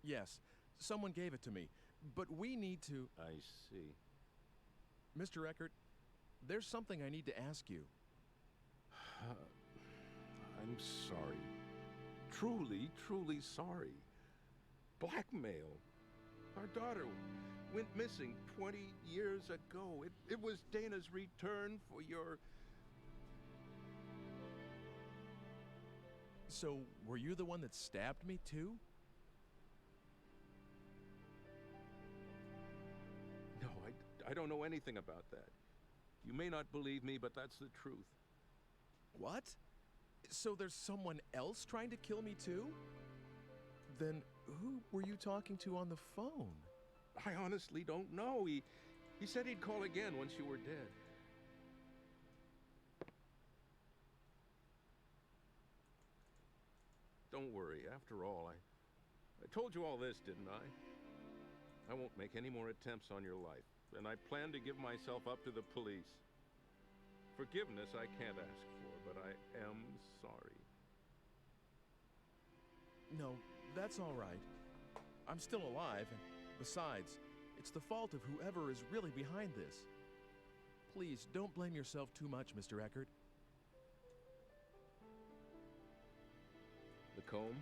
yes, someone gave it to me, but we need to... I see. Mr. Eckert, there's something I need to ask you. I'm sorry. Truly, truly sorry. Blackmail. Our daughter went missing 20 years ago. It was Dana's return for your... So, were you the one that stabbed me, too? No, I don't know anything about that. You may not believe me, but that's the truth. What? So there's someone else trying to kill me, too? Then who were you talking to on the phone? I honestly don't know. He said he'd call again once you were dead. Don't worry. After all, I told you all this, didn't I? I won't make any more attempts on your life, and I plan to give myself up to the police. Forgiveness I can't ask for, but I am sorry. No, that's all right. I'm still alive, and besides, it's the fault of whoever is really behind this. Please, don't blame yourself too much, Mr. Eckert. The comb,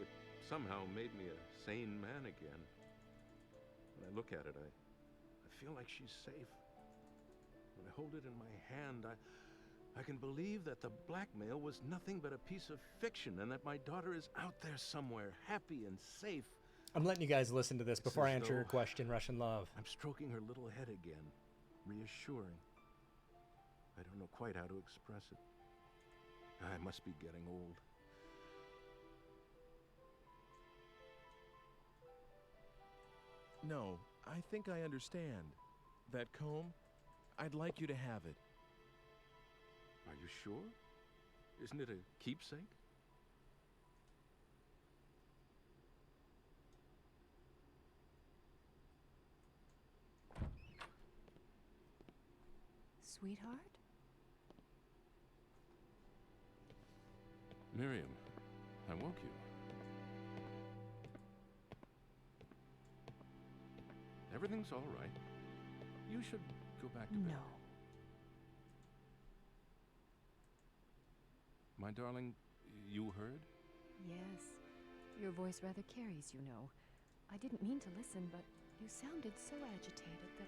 it somehow made me a sane man again. When I look at it, I feel like she's safe. When I hold it in my hand, I can believe that the blackmail was nothing but a piece of fiction and that my daughter is out there somewhere, happy and safe. I'm letting you guys listen to this before I as answer your though question, Russian Love. I'm stroking her little head again, reassuring. I don't know quite how to express it. I must be getting old. No, I think I understand. That comb, I'd like you to have it. Are you sure? Isn't it a keepsake? Sweetheart? Miriam, I woke you. Everything's all right. You should go back to bed. No. My darling, you heard? Yes. Your voice rather carries, you know. I didn't mean to listen, but you sounded so agitated that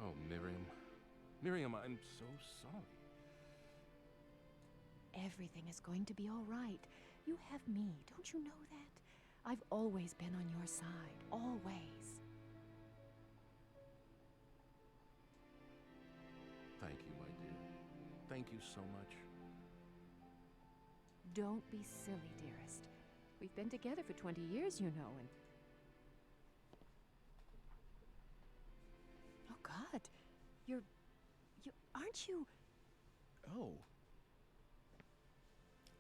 Oh, Miriam. Miriam, I'm so sorry. everything is going to be all right. You have me, don't you know that? I've always been on your side, always. Thank you, my dear. Thank you so much. Don't be silly, dearest. We've been together for 20 years, you know, and... Aren't you? Oh.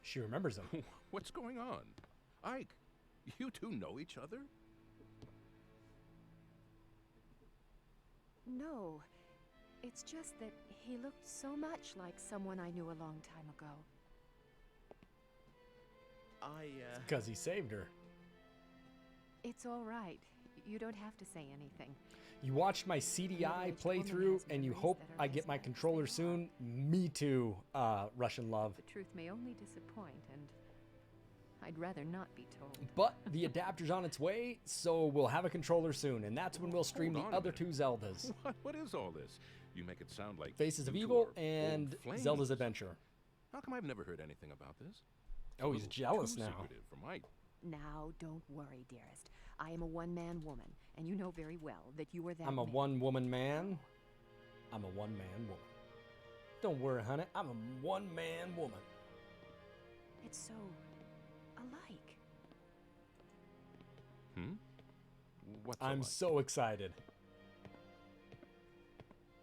She remembers him. What's going on? Ike, you two know each other? No. It's just that he looked so much like someone I knew a long time ago. Because he saved her. It's all right. You don't have to say anything. You watched my CDI playthrough, and you hope I get my controller soon? Me too, Russian love. The truth may only disappoint, and I'd rather not be told. But the adapter's on its way, so we'll have a controller soon, and that's when we'll stream the Hold on a other two Zeldas. What is all this? You make it sound like Faces of you two Evil are and old flames. Zelda's Adventure. How come I've never heard anything about this? Oh, A he's little jealous too now. secretive for Mike. Now, don't worry, dearest. I am a one-man woman, and you know very well that you are that I'm a man. one-woman man. I'm a one-man woman. Don't worry, honey. I'm a one-man woman. It's so alike. What's I'm alike? so excited.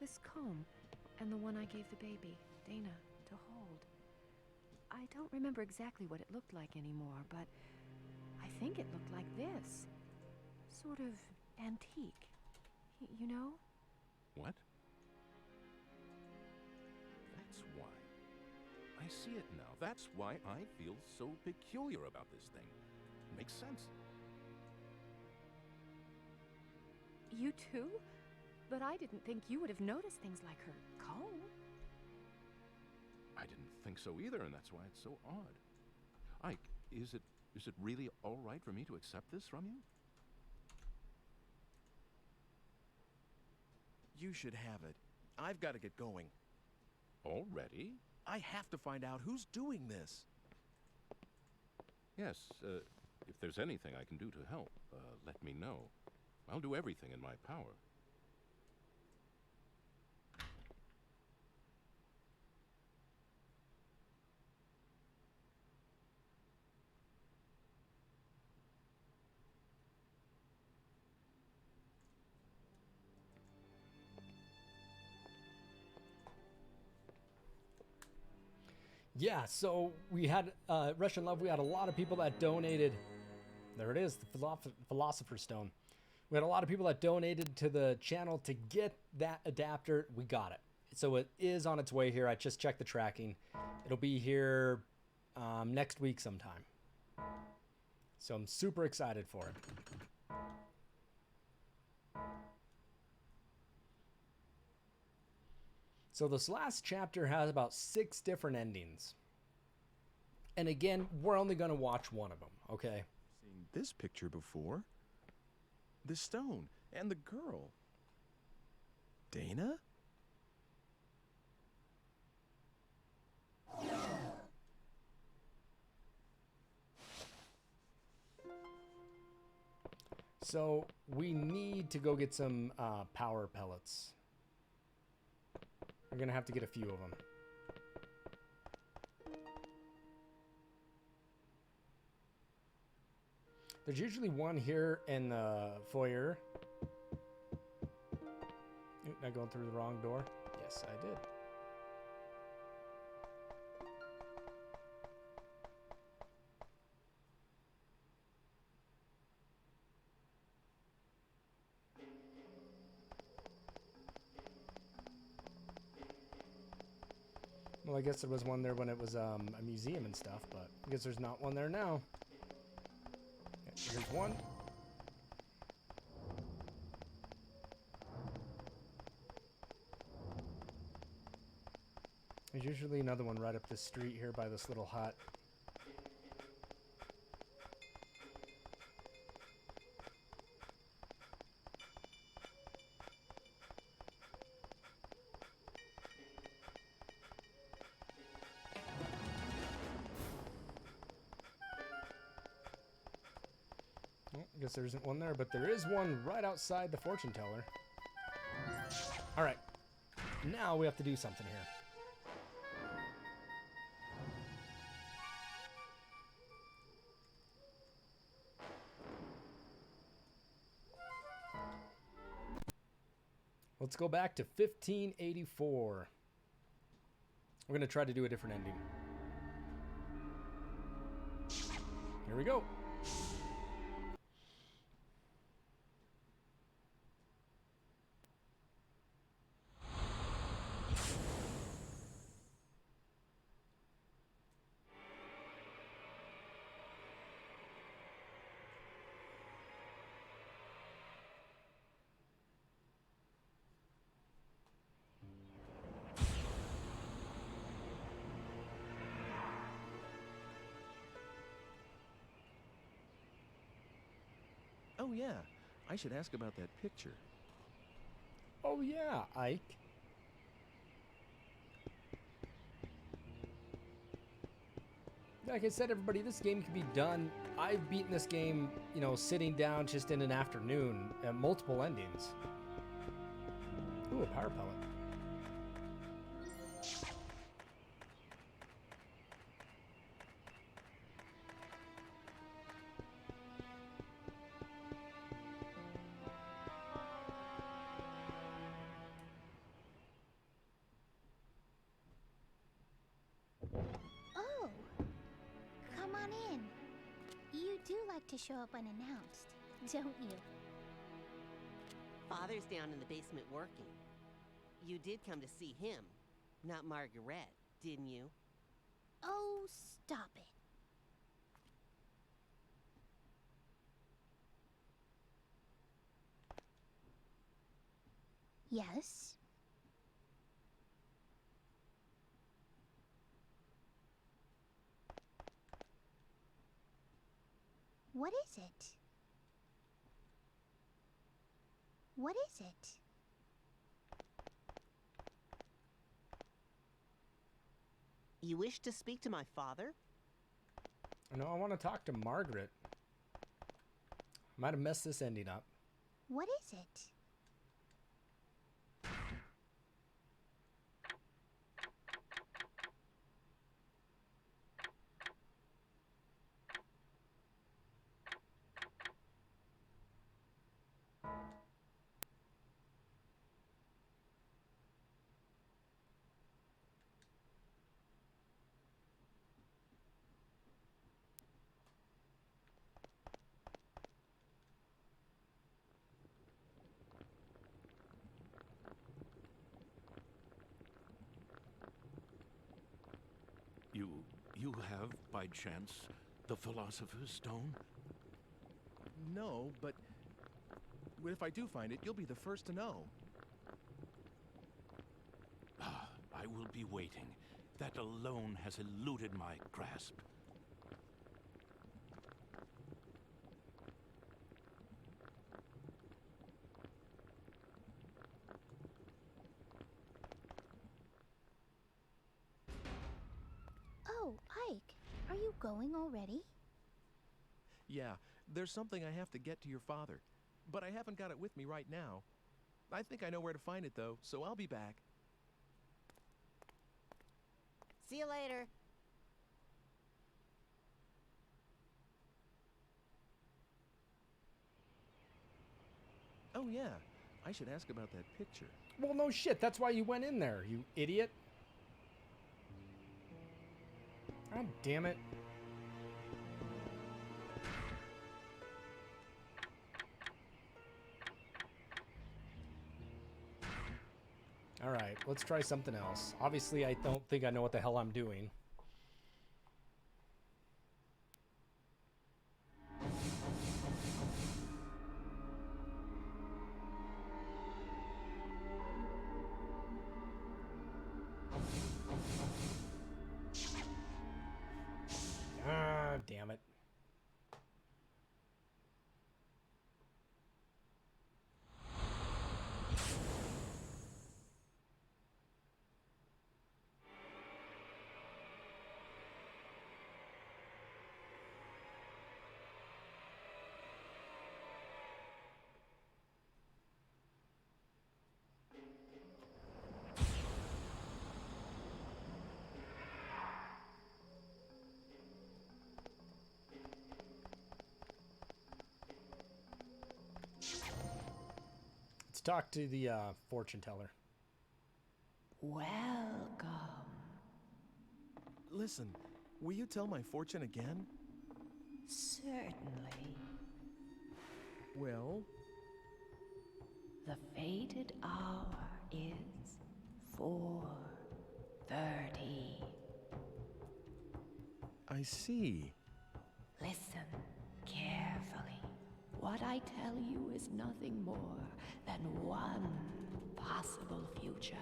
This comb, and the one I gave the baby, Dana, to hold. I don't remember exactly what it looked like anymore, but I think it looked like this. Sort of antique. You know? What? That's why. I see it now. That's why I feel so peculiar about this thing. Makes sense. You too? But I didn't think you would have noticed things like her comb. I didn't think so either, and that's why it's so odd. Ike, is it really all right for me to accept this from you? You should have it. I've got to get going. Already? I have to find out who's doing this. Yes, if there's anything I can do to help, let me know. I'll do everything in my power. Yeah, so we had, Russian Love, we had a lot of people that donated. There it is, the Philosopher's Stone. We had a lot of people that donated to the channel to get that adapter. We got it. So it is on its way here. I just checked the tracking. It'll be here next week sometime. So I'm super excited for it. So this last chapter has about 6 different endings. And again, we're only going to watch one of them, okay? Seen this picture before. The stone and the girl. Dana? So we need to go get some power pellets. We're going to have to get a few of them. There's usually one here in the foyer. Am I going through the wrong door? Yes, I did. Well, I guess there was one there when it was a museum and stuff, but I guess there's not one there now. Okay, here's one. There's usually another one right up the street here by this little hut. I guess there isn't one there, but there is one right outside the fortune teller. All right, now we have to do something here. Let's go back to 1584. We're going to try to do a different ending. Here we go. Oh, yeah. I should ask about that picture. Oh yeah, Ike. Like I said, everybody, this game can be done. I've beaten this game, you know, sitting down just in an afternoon at multiple endings. Ooh, a power pellet. Oh, come on in. You do like to show up unannounced, don't you? Father's down in the basement working. You did come to see him, not Margaret, didn't you? Oh, stop it. Yes? What is it? What is it? You wish to speak to my father? No, I want to talk to Margaret. Might have messed this ending up. What is it? You have, by chance, the Philosopher's Stone? No, but if I do find it, you'll be the first to know. Ah, I will be waiting. That alone has eluded my grasp. Oh, Ike, are you going already? Yeah, there's something I have to get to your father, but I haven't got it with me right now. I think I know where to find it, though, so I'll be back. See you later. Oh, yeah. I should ask about that picture. Well, no shit. That's why you went in there, you idiot. God damn it. Alright, let's try something else. Obviously, I don't think I know what the hell I'm doing. Ah, damn it. talk to the fortune teller. Welcome. Listen, will you tell my fortune again? Certainly. Well? The fated hour is 4:30. I see. Listen carefully. What I tell you is nothing more than one possible future.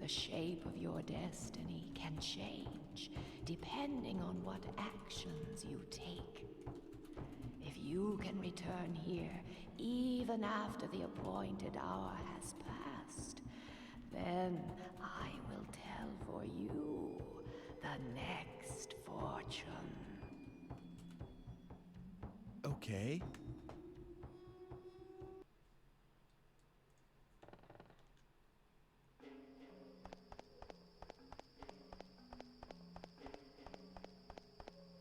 The shape of your destiny can change depending on what actions you take. If you can return here even after the appointed hour has passed, then I will tell for you the next fortune. Okay.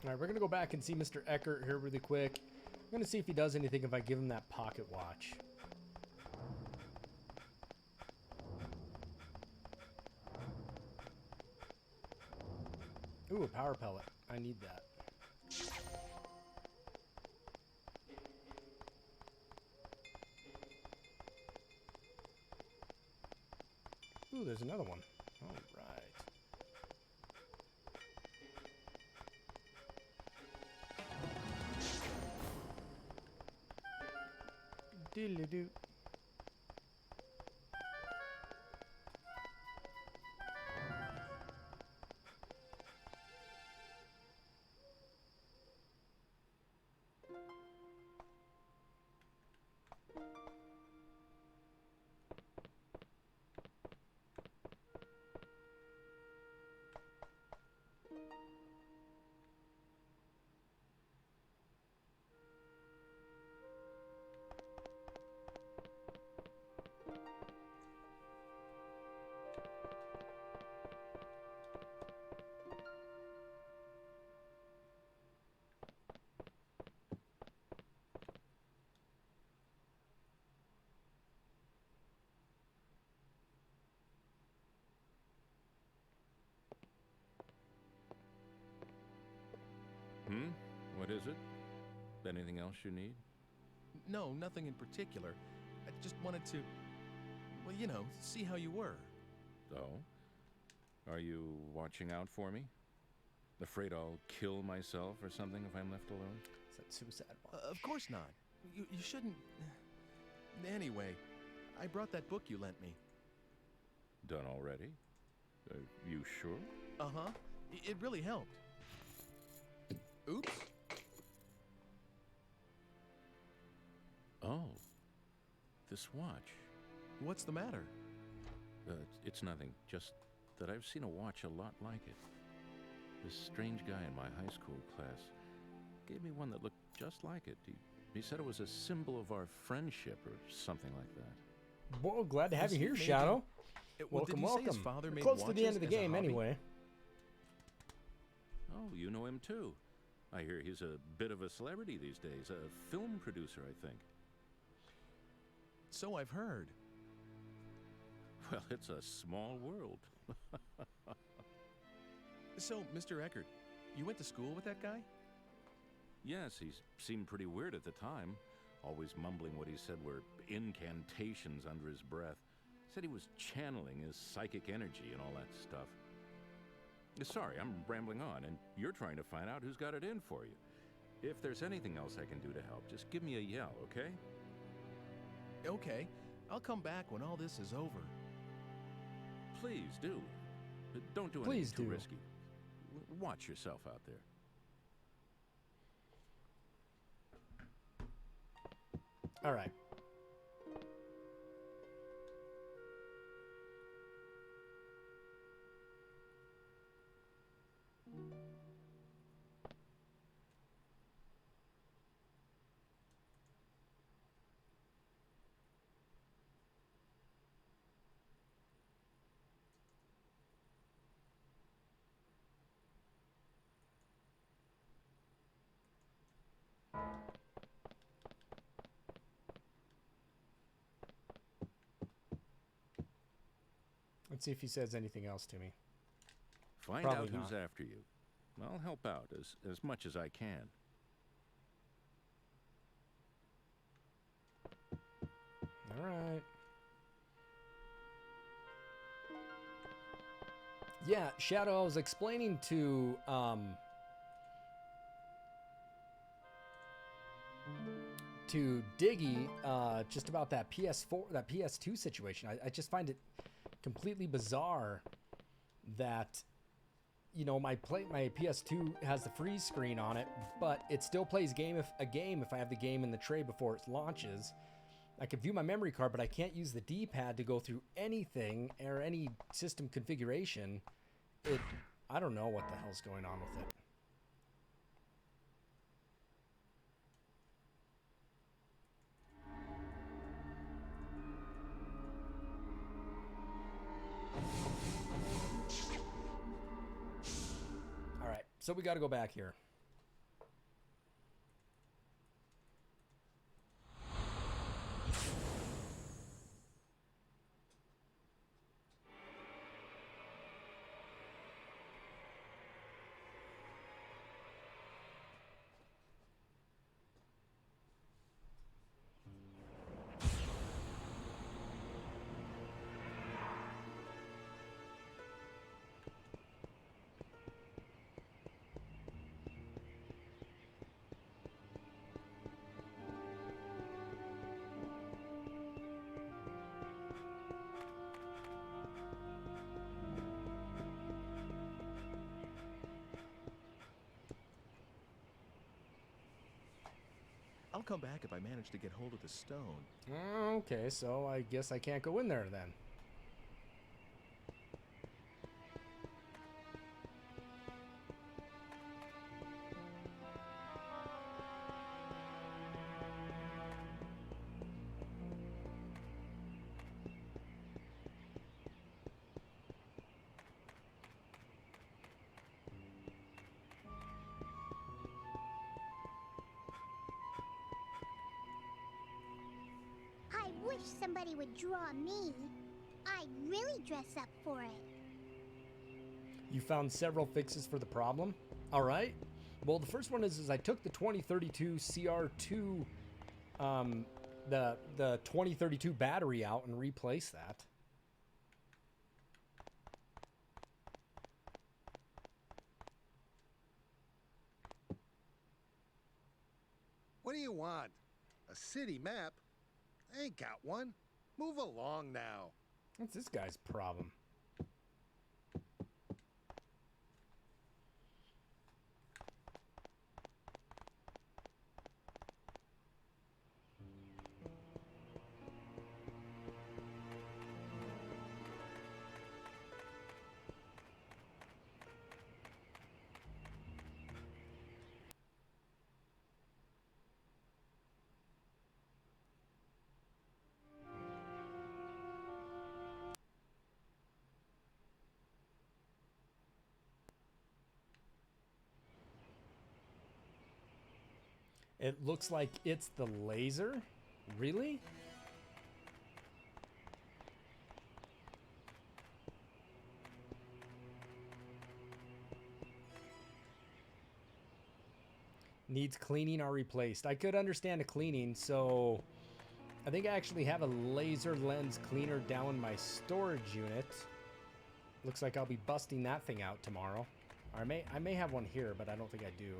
All right, we're going to go back and see Mr. Eckert here really quick. I'm going to see if he does anything if I give him that pocket watch. Ooh, a power pellet. I need that. Ooh, there's another one. All right. Diddly-doo. What is it? Anything else you need? No, nothing in particular. I just wanted to, well, you know, see how you were. Oh? Are you watching out for me? Afraid I'll kill myself or something if I'm left alone? Is that suicide watch? Of course not. You shouldn't... Anyway, I brought that book you lent me. Done already? You sure? Uh-huh. It really helped. Oops. Oh. This watch. What's the matter? It's nothing. Just that I've seen a watch a lot like it. This strange guy in my high school class gave me one that looked just like it. He said it was a symbol of our friendship or something like that. Well, glad to have you here, Maybe. Shadow. Welcome, welcome. His father We're made close to the end of the watches as a game, hobby? anyway. Oh, you know him too. I hear he's a bit of a celebrity these days. A film producer, I think. So I've heard. Well, it's a small world. So, Mr. Eckert, you went to school with that guy? Yes, he seemed pretty weird at the time. Always mumbling what he said were incantations under his breath. Said he was channeling his psychic energy and all that stuff. Sorry, I'm rambling on, and you're trying to find out who's got it in for you. If there's anything else I can do to help, just give me a yell, okay? Okay. I'll come back when all this is over. Please do. Don't do Please anything too do. risky. Watch yourself out there. All right. Let's see if he says anything else to me. Find Probably out who's not. after you. I'll help out as much as I can. All right. Yeah, Shadow, I was explaining to Diggy just about that PS4, that PS2 situation. I just find it completely bizarre that, you know, my PS2 has the freeze screen on it, but it still plays a game if I have the game in the tray before it launches. I can view my memory card, but I can't use the D-pad to go through anything or any system configuration. I don't know what the hell's going on with it. All right, so we got to go back here. I'll come back if I manage to get hold of the stone. Okay, so I guess I can't go in there then. I wish somebody would draw me. I'd really dress up for it. You found several fixes for the problem? All right. Well, the first one is I took the 2032 CR2, the 2032 battery out and replaced that. What do you want? A city map? I ain't got one. Move along now. What's this guy's problem? It looks like it's the laser? Really? Needs cleaning or replaced. I could understand a cleaning, so I think I actually have a laser lens cleaner down in my storage unit. Looks like I'll be busting that thing out tomorrow. Or I may have one here, but I don't think I do.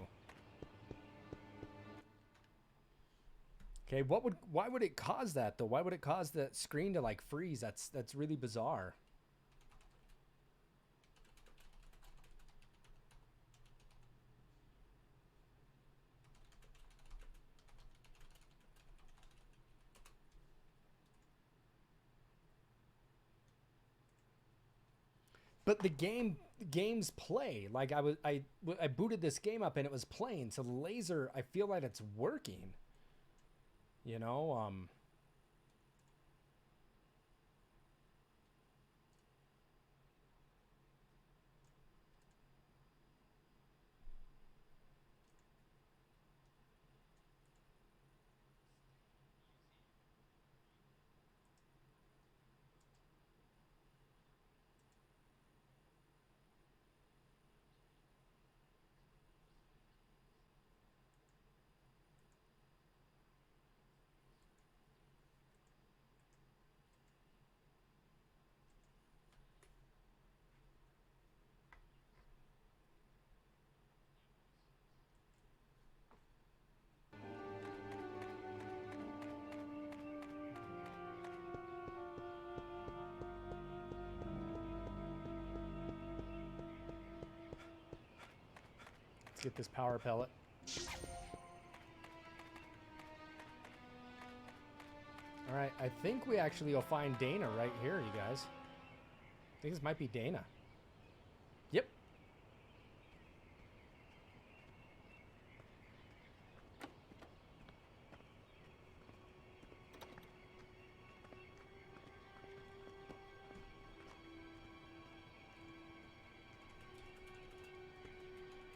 Okay, why would it cause that though? Why would it cause the screen to like freeze? That's really bizarre. But the games play. Like I booted this game up and it was playing. So the laser, I feel like it's working. You know, get this power pellet. All right, I think we actually will find Dana right here, you guys. I think this might be Dana. Yep.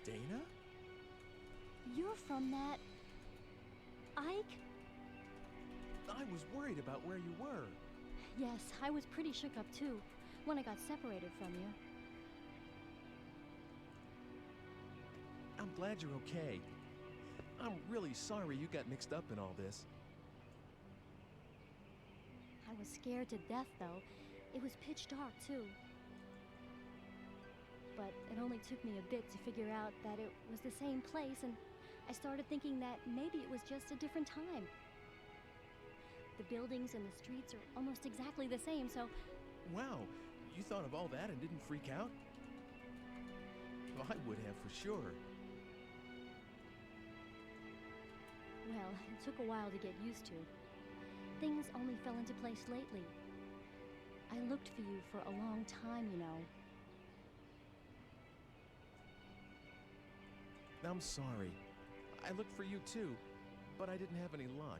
Dana? You're from that... Ike? I was worried about where you were. Yes, I was pretty shook up too when I got separated from you. I'm glad you're okay. I'm really sorry you got mixed up in all this. I was scared to death, though. It was pitch dark, too. But it only took me a bit to figure out that it was the same place, and I started thinking that maybe it was just a different time. The buildings and the streets are almost exactly the same, so... Wow, you thought of all that and didn't freak out? Well, I would have for sure. Well, it took a while to get used to. Things only fell into place lately. I looked for you for a long time, you know. I'm sorry. I looked for you too, but I didn't have any luck.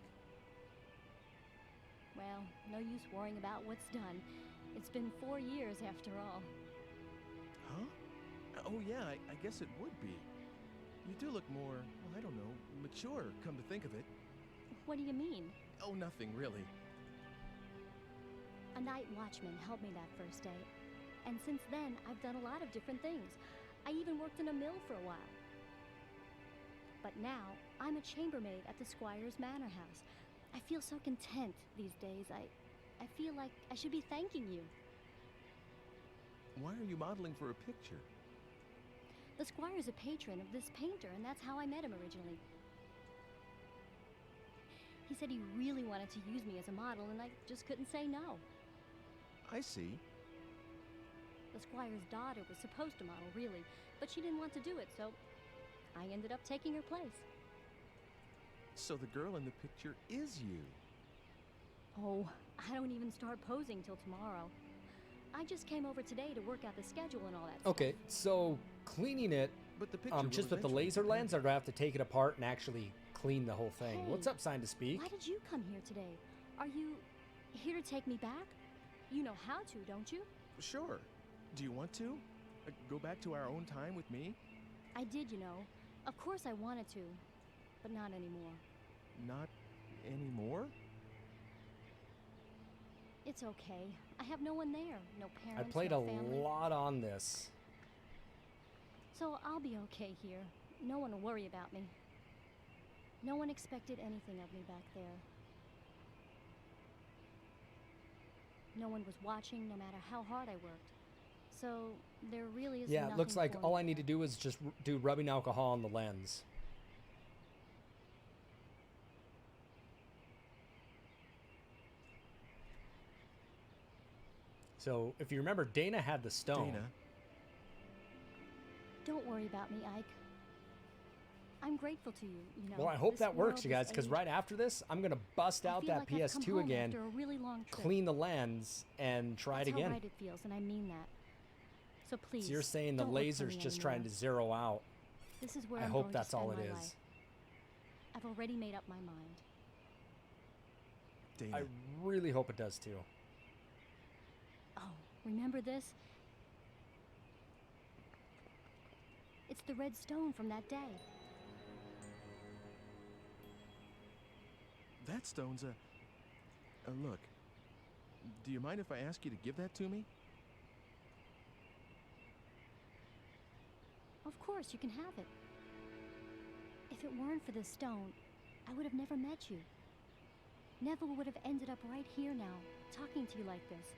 Well, no use worrying about what's done. It's been 4 years after all. Huh? Oh yeah, I guess it would be. You do look more, well, I don't know, mature, come to think of it. What do you mean? Oh, nothing really. A night watchman helped me that first day. And since then, I've done a lot of different things. I even worked in a mill for a while. But now, I'm a chambermaid at the Squire's Manor House. I feel so content these days. I feel like I should be thanking you. Why are you modeling for a picture? The Squire's a patron of this painter, and that's how I met him originally. He said he really wanted to use me as a model, and I just couldn't say no. I see. The Squire's daughter was supposed to model, really, but she didn't want to do it, so I ended up taking her place. So the girl in the picture is you. Oh, I don't even start posing till tomorrow. I just came over today to work out the schedule and all that Okay, stuff. so cleaning it, But the picture will just with the eventually laser be lens, or painted. do I have to take it apart and actually clean the whole thing? Hey, What's up, sign to speak? Why did you come here today? Are you here to take me back? You know how to, don't you? Sure. Do you want to? Go back to our own time with me? I did, you know. Of course I wanted to, but not anymore. Not anymore? It's okay. I have no one there. No I parents, played no a family. lot on this. So I'll be okay here. No one will worry about me. No one expected anything of me back there. No one was watching, no matter how hard I worked. So there really is Yeah, it looks like nothing for all me. I need to do is just do rubbing alcohol on the lens. So, if you remember, Dana had the stone. Dana, Don't worry about me, Ike. I'm grateful to you, you know. Well, I hope this that works, world, you guys, this because age. right after this, I'm going to bust I out feel that like I've come PS2 home again, after a really long trip. clean the lens, and try it That's again. how right it feels, and I mean that. So please, So you're saying the don't look for laser's me just anymore. trying to zero out. This is where I I'm hope going that's to spend all it my is. life. I've already made up my mind. Dana. I really hope it does too. Oh, remember this? It's the red stone from that day. That stone's a look. Do you mind if I ask you to give that to me? Of course, you can have it. If it weren't for this stone, I would have never met you. Never would have ended up right here now, talking to you like this.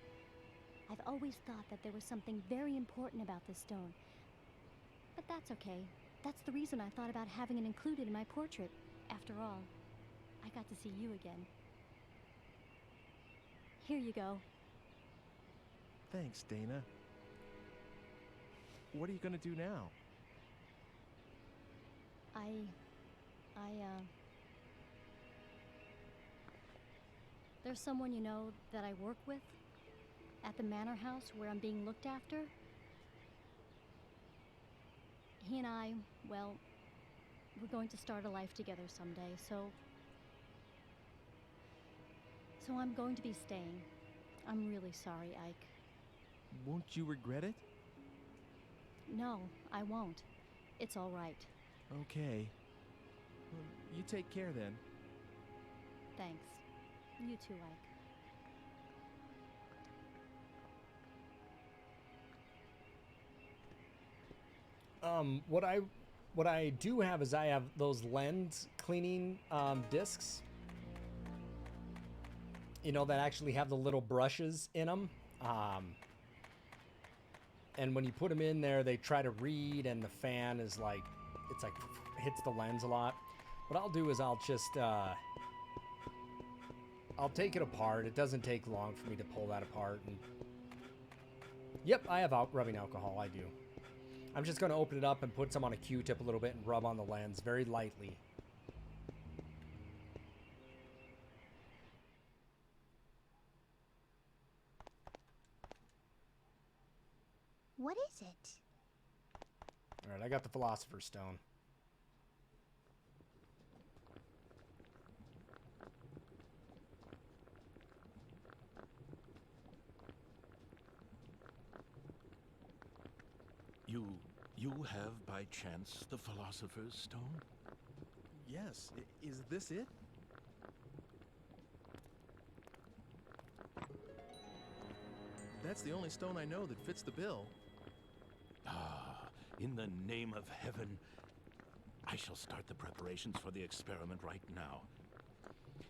I've always thought that there was something very important about this stone. But that's okay. That's the reason I thought about having it included in my portrait. After all, I got to see you again. Here you go. Thanks, Dana. What are you gonna do now? There's someone you know that I work with at the manor house where I'm being looked after. He and I, well, we're going to start a life together someday, so I'm going to be staying. I'm really sorry, Ike. Won't you regret it? No, I won't. It's all right. Okay. Well, you take care then. Thanks. You too, Ike. What I do have is I have those lens cleaning discs. You know, that actually have the little brushes in them. And when you put them in there, they try to read, and the fan is like, it's like, hits the lens a lot. What I'll do is I'll just, I'll take it apart. It doesn't take long for me to pull that apart. And yep, I have rubbing alcohol. I do. I'm just going to open it up and put some on a Q-tip a little bit and rub on the lens very lightly. What is it? All right, I got the Philosopher's Stone. You have, by chance, the Philosopher's Stone? Yes. Is this it? That's the only stone I know that fits the bill. Ah, in the name of heaven, I shall start the preparations for the experiment right now.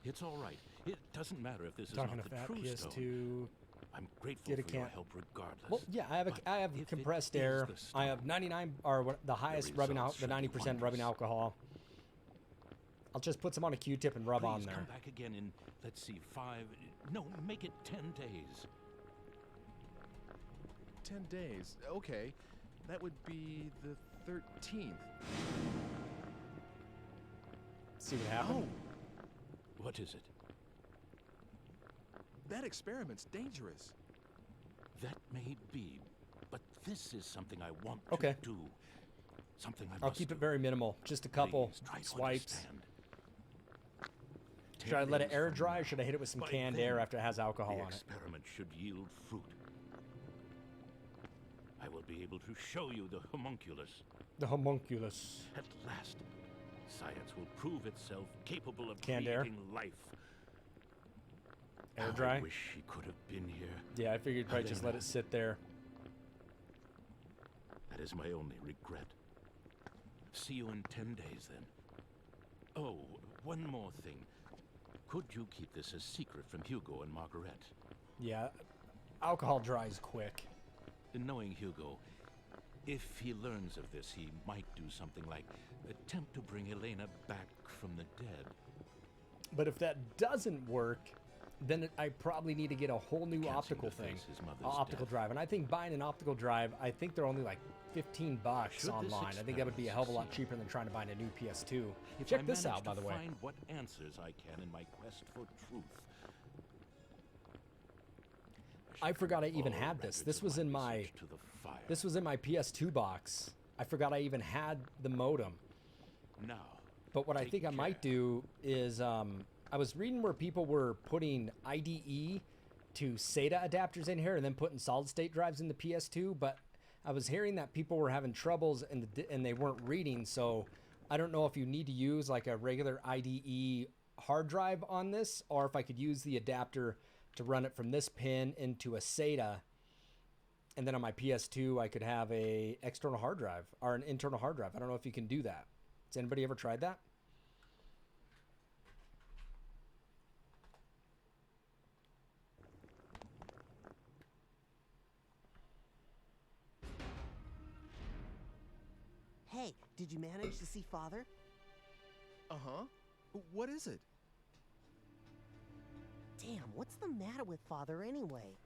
It's all right. It doesn't matter if this is not the true PS2. stone. I'm grateful for your help regardless. Well, yeah, I have compressed air. I have 99, or the highest rubbing out, the 90% rubbing alcohol. I'll just put some on a Q-tip and rub on there. Come back again in, let's see, make it 10 days. 10 days. Okay. That would be the 13th. See what happened? Oh. What is it? That experiment's dangerous. That may be, but this is something I want to do. Something I I'll must keep it do. very minimal. Just a couple swipes. Should I let it air dry, or should I hit it with some canned air after it has alcohol on it? The experiment should yield fruit. I will be able to show you the homunculus. The homunculus. At last, science will prove itself capable of canned creating life. Air dry? I wish he could have been here. Yeah, I figured probably just let it sit there. That is my only regret. See you in 10 days, then. Oh, one more thing. Could you keep this a secret from Hugo and Margaret? Yeah, alcohol dries quick. Knowing Hugo, if he learns of this, he might do something like attempt to bring Elena back from the dead. But if that doesn't work, then I probably need to get a whole new optical thing, optical drive. And I think buying an optical drive, I think they're only like $15 online. I think that would be a hell of a lot cheaper than trying to buy a new PS2. Check this out, by the way. Find what answers I can in my quest for truth. I forgot I even had this. This was in my PS2 box. I forgot I even had the modem. Now, but what I think I might do is I was reading where people were putting IDE to SATA adapters in here and then putting solid state drives in the PS2, but I was hearing that people were having troubles and they weren't reading, so I don't know if you need to use like a regular IDE hard drive on this, or if I could use the adapter to run it from this pin into a SATA, and then on my PS2 I could have a external hard drive or an internal hard drive. I don't know if you can do that. Has anybody ever tried that? Hey, did you manage to see Father? Uh-huh. What is it? Damn, what's the matter with Father anyway?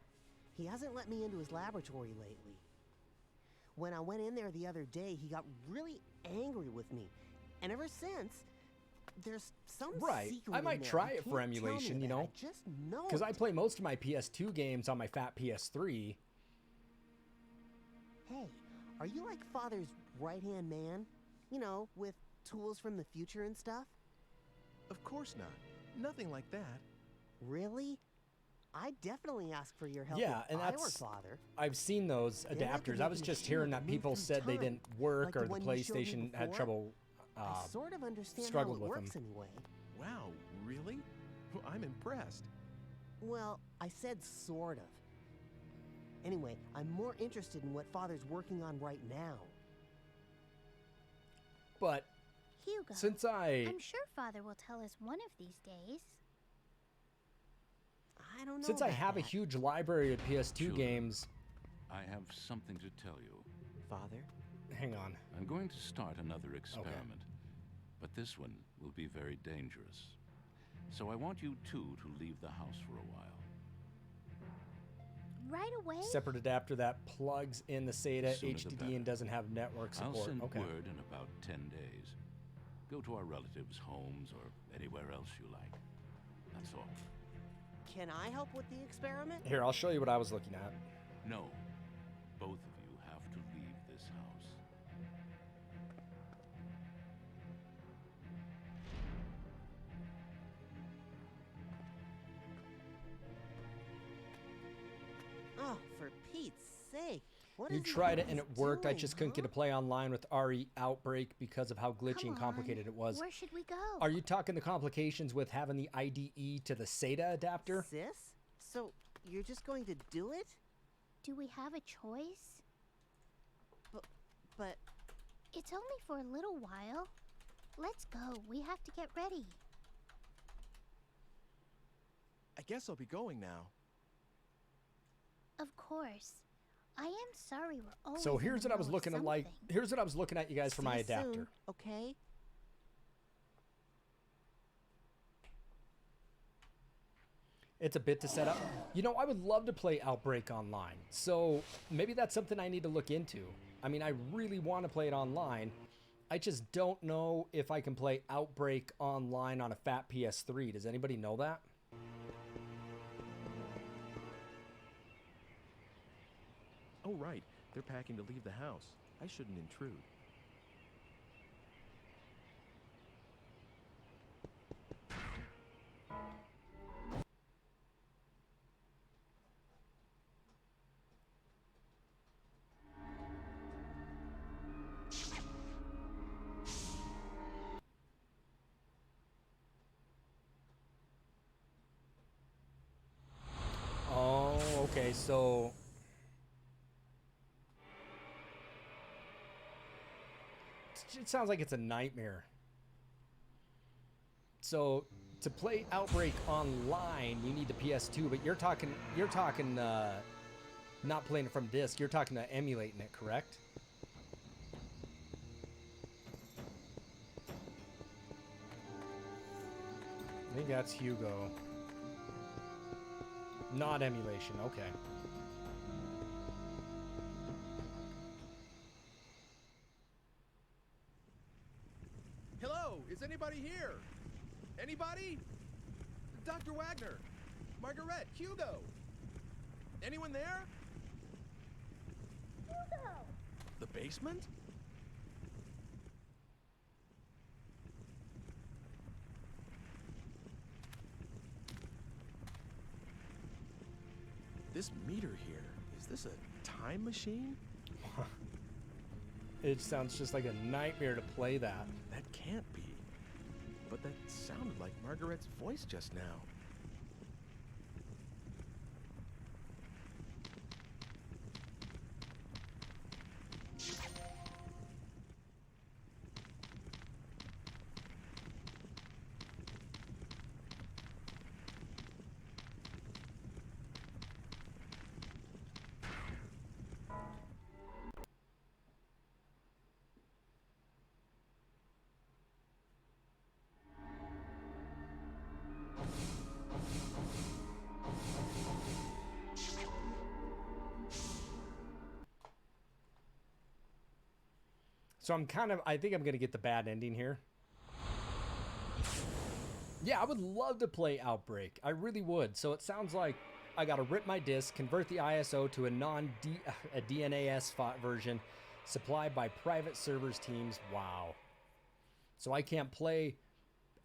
He hasn't let me into his laboratory lately. When I went in there the other day, he got really angry with me. And ever since, there's some Right. secret I in might there. try You it for can't tell me emulation, you that. know? I just know Because I it. play most of my PS2 games on my fat PS3. Hey, are you like Father's right-hand man? You know, with tools from the future and stuff? Of course not. Nothing like that. Really? I'd definitely ask for your help Yeah, if and I were that's Father. I've seen those Then I could adapters. I make was a just hearing machine that move people through said they time, didn't work, like the or the one you showed me PlayStation had before. trouble I sort of understand struggled how it with works them. anyway. Wow, really? Well, I'm impressed. Well, I said sort of. Anyway, I'm more interested in what Father's working on right now. But Hugo, since I'm sure Father will tell us one of these days. I don't know since I about have a that. huge library of PS2 Children. games, I have something to tell you. Father? hang on. I'm going to start another experiment, but this one will be very dangerous. So I want you two to leave the house for a while. Right away? Separate adapter that plugs in the SATA Sooner the HDD better. and doesn't have network I'll support. send Okay. word in about 10 days. Go to our relatives' homes or anywhere else you like. That's all. Can I help with the experiment? Here, I'll show you what I was looking at. No. Both of you have to leave this house. Oh, for Pete's sake. What You is he tried it and always it worked. I doing, just couldn't huh? get to play online with RE Outbreak because of how glitchy Come and complicated on. it was. Where should we go? Are you talking the complications with having the IDE to the SATA adapter? Sis? So, you're just going to do it? Do we have a choice? But It's only for a little while. Let's go. We have to get ready. I guess I'll be going now. Of course. I am sorry we're always So in here's the what I was middle of looking at, like, something. here's what I was looking at, you guys, for see my you adapter. soon, okay? It's a bit to set up. You know, I would love to play Outbreak online. So maybe that's something I need to look into. I mean, I really want to play it online. I just don't know if I can play Outbreak online on a fat PS3. Does anybody know that? Oh, right. They're packing to leave the house. I shouldn't intrude. Oh, okay, so... It sounds like it's a nightmare. So, to play Outbreak online, you need the PS2, but you're talking not playing it from disc, you're talking to emulating it, correct? I think that's Hugo. Not emulation, okay. Hello, is anybody here? Anybody? Dr. Wagner, Margaret, Hugo. Anyone there? Hugo! The basement? This meter here, is this a time machine? It sounds just like a nightmare to play that. That can't be. But that sounded like Margaret's voice just now. So I think I'm going to get the bad ending here. Yeah, I would love to play Outbreak. I really would. So it sounds like I got to rip my disk, convert the ISO to a DNAS version supplied by private servers teams. Wow. So I can't play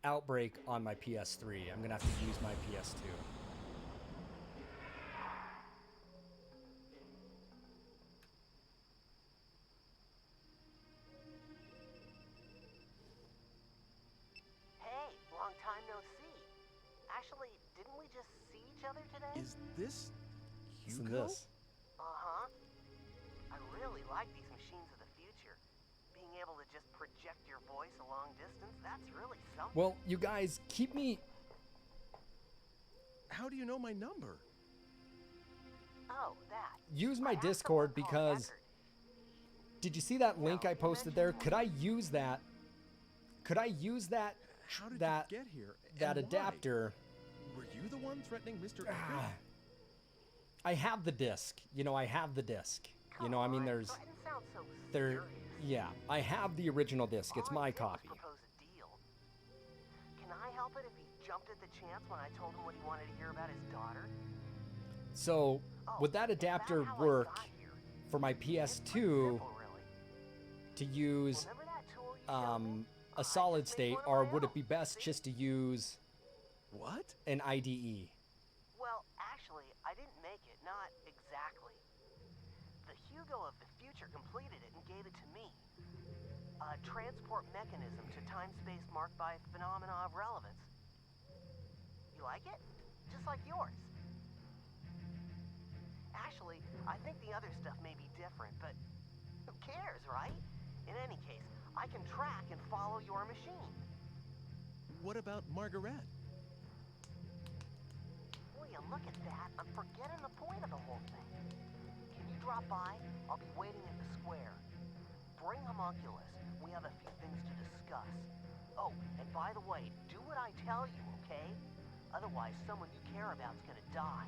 Outbreak on my PS3. I'm going to have to use my PS2. Long time no see. Actually, didn't we just see each other today? Is this Listen Hugo? to this. Uh-huh. I really like these machines of the future. Being able to just project your voice a long distance, that's really something. Well, you guys, keep me... How do you know my number? Oh, that. Use my Discord because... Did you see that link I posted there? Could I use that? Could I use that... How did that you get here? that and adapter? Why? Were you the one threatening Mr. Edgar? I have the disc. You know, I have the disc. You know, I mean, there's... Yeah, I have the original disc. It's my copy. Can I help it if he jumped at the chance when I told him what he wanted to hear about his daughter? So, would that adapter work for my PS2 to use a solid state, or would it be best just to use what? An IDE? Well, actually, I didn't make it, not exactly. The Hugo of the future completed it and gave it to me. A transport mechanism to time-space marked by phenomena of relevance. You like it? Just like yours. Actually, I think the other stuff may be different, but who cares, right? In any case, I can track and follow your machine. What about Margaret? Will you look at that? I'm forgetting the point of the whole thing. Can you drop by? I'll be waiting at the square. Bring Homunculus. We have a few things to discuss. Oh, and by the way, do what I tell you, okay? Otherwise, someone you care about's gonna die.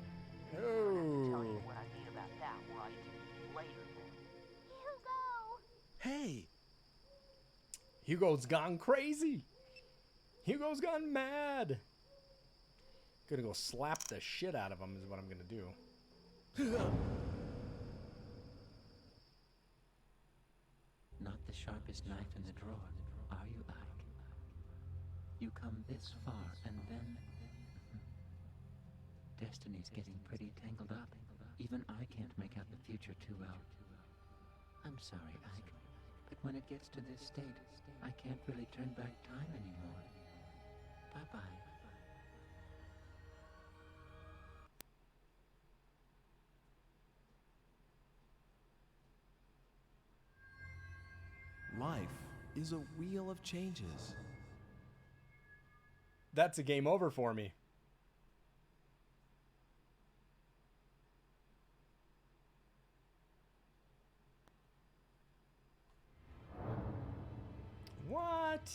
I don't have to tell you what I mean about that, right? Later, then. Hugo! Hey! Hugo's gone crazy. Hugo's gone mad. Gonna go slap the shit out of him is what I'm gonna do. Not the sharpest knife in the drawer, are you, Ike? You come this far and then... Destiny's getting pretty tangled up. Even I can't make out the future too well. I'm sorry, Ike, but when it gets to this state, I can't really turn back time anymore. Bye-bye. Life is a wheel of changes. That's a game over for me. What?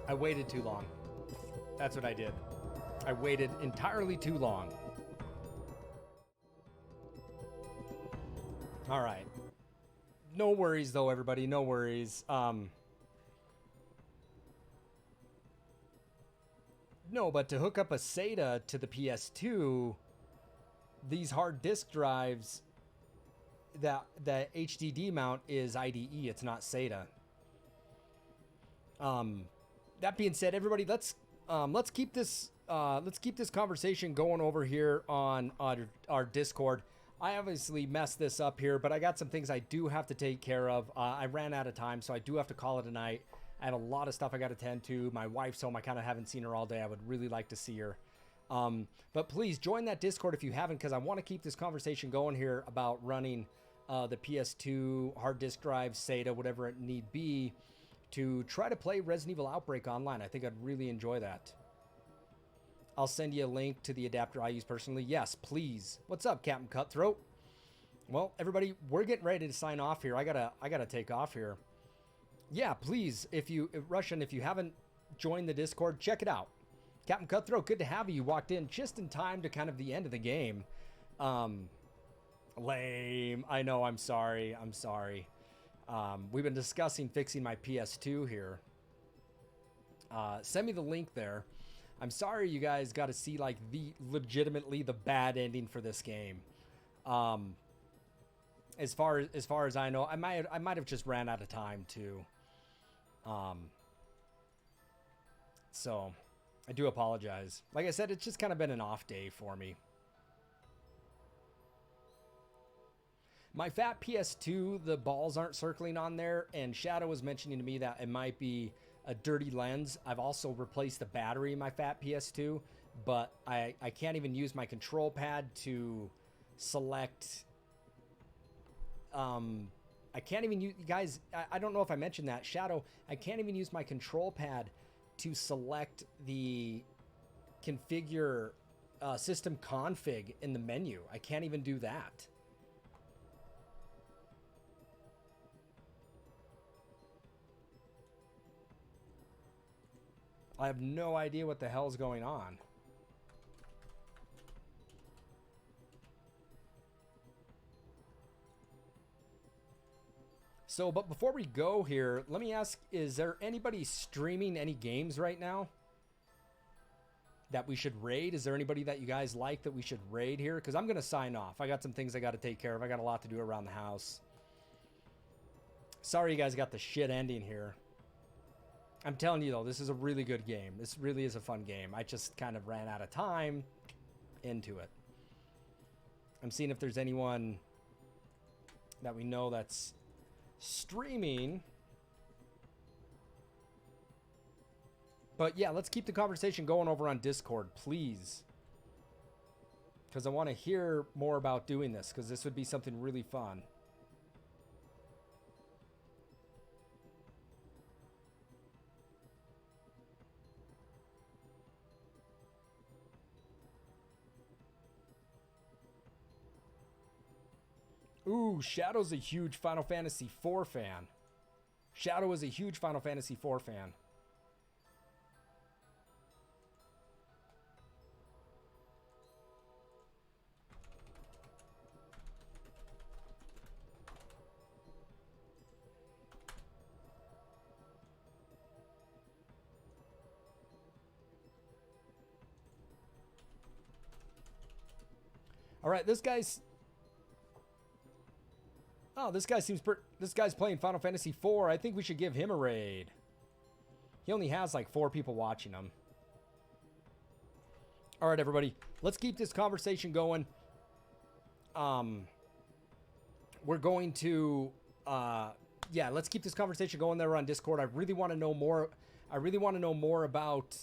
I waited too long. That's what I did. I waited entirely too long. All right. No worries though, everybody. No worries. No, but to hook up a SATA to the PS2, these hard disk drives, the HDD mount is IDE. It's not SATA. That being said, everybody, let's keep this conversation going over here on our Discord. I obviously messed this up here, but I got some things I do have to take care of. I ran out of time, so I do have to call it a night. I have a lot of stuff I got to tend to. My wife's home. I kind of haven't seen her all day. I would really like to see her. But please join that Discord if you haven't, because I want to keep this conversation going here about running the PS2 hard disk drive, SATA, whatever it need be, to try to play Resident Evil Outbreak online. I think I'd really enjoy that. I'll send you a link to the adapter I use personally. Yes, please. What's up, Captain Cutthroat? Well, everybody, we're getting ready to sign off here. I gotta take off here. Yeah, please, Russian, if you haven't joined the Discord, check it out. Captain Cutthroat, good to have you. You walked in just in time to kind of the end of the game. Lame. I know, I'm sorry. I'm sorry. We've been discussing fixing my PS2 here. Send me the link there. I'm sorry you guys got to see like legitimately the bad ending for this game. As far as I know, I might have just ran out of time too. So I do apologize. Like I said, it's just kind of been an off day for me. My fat PS2, the balls aren't circling on there, and Shadow was mentioning to me that it might be a dirty lens. I've also replaced the battery in my fat PS2, but I can't even use my control pad to select. I can't even use, guys, I don't know if I mentioned that. Shadow, I can't even use my control pad to select the configure system config in the menu. I can't even do that. I have no idea what the hell's going on. So, but before we go here, let me ask, is there anybody streaming any games right now that we should raid? Is there anybody that you guys like that we should raid here? Because I'm going to sign off. I got some things I got to take care of. I got a lot to do around the house. Sorry you guys got the shit ending here. I'm telling you, though, this is a really good game. This really is a fun game. I just kind of ran out of time into it. I'm seeing if there's anyone that we know that's streaming. But yeah, let's keep the conversation going over on Discord, please. Because I want to hear more about doing this, because this would be something really fun. Ooh, Shadow's a huge Final Fantasy IV fan. Shadow is a huge Final Fantasy IV fan. All right, this guy's... Oh, this guy seems... This guy's playing Final Fantasy IV. I think we should give him a raid. He only has like 4 people watching him. All right, everybody. Let's keep this conversation going. We're going to... yeah, let's keep this conversation going there on Discord. I really want to know more... I really want to know more about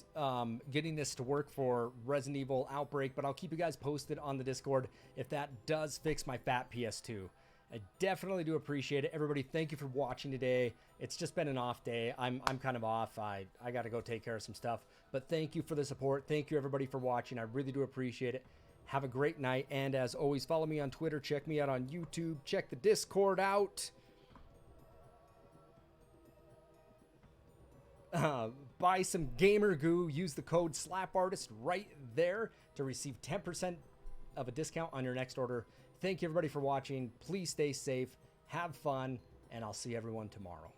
getting this to work for Resident Evil Outbreak, but I'll keep you guys posted on the Discord if that does fix my fat PS2. I definitely do appreciate it. Everybody, thank you for watching today. It's just been an off day. I'm kind of off. I got to go take care of some stuff. But thank you for the support. Thank you, everybody, for watching. I really do appreciate it. Have a great night. And as always, follow me on Twitter. Check me out on YouTube. Check the Discord out. Buy some gamer goo. Use the code slapartist right there to receive 10% of a discount on your next order. Thank you, everybody, for watching. Please stay safe, have fun, and I'll see everyone tomorrow.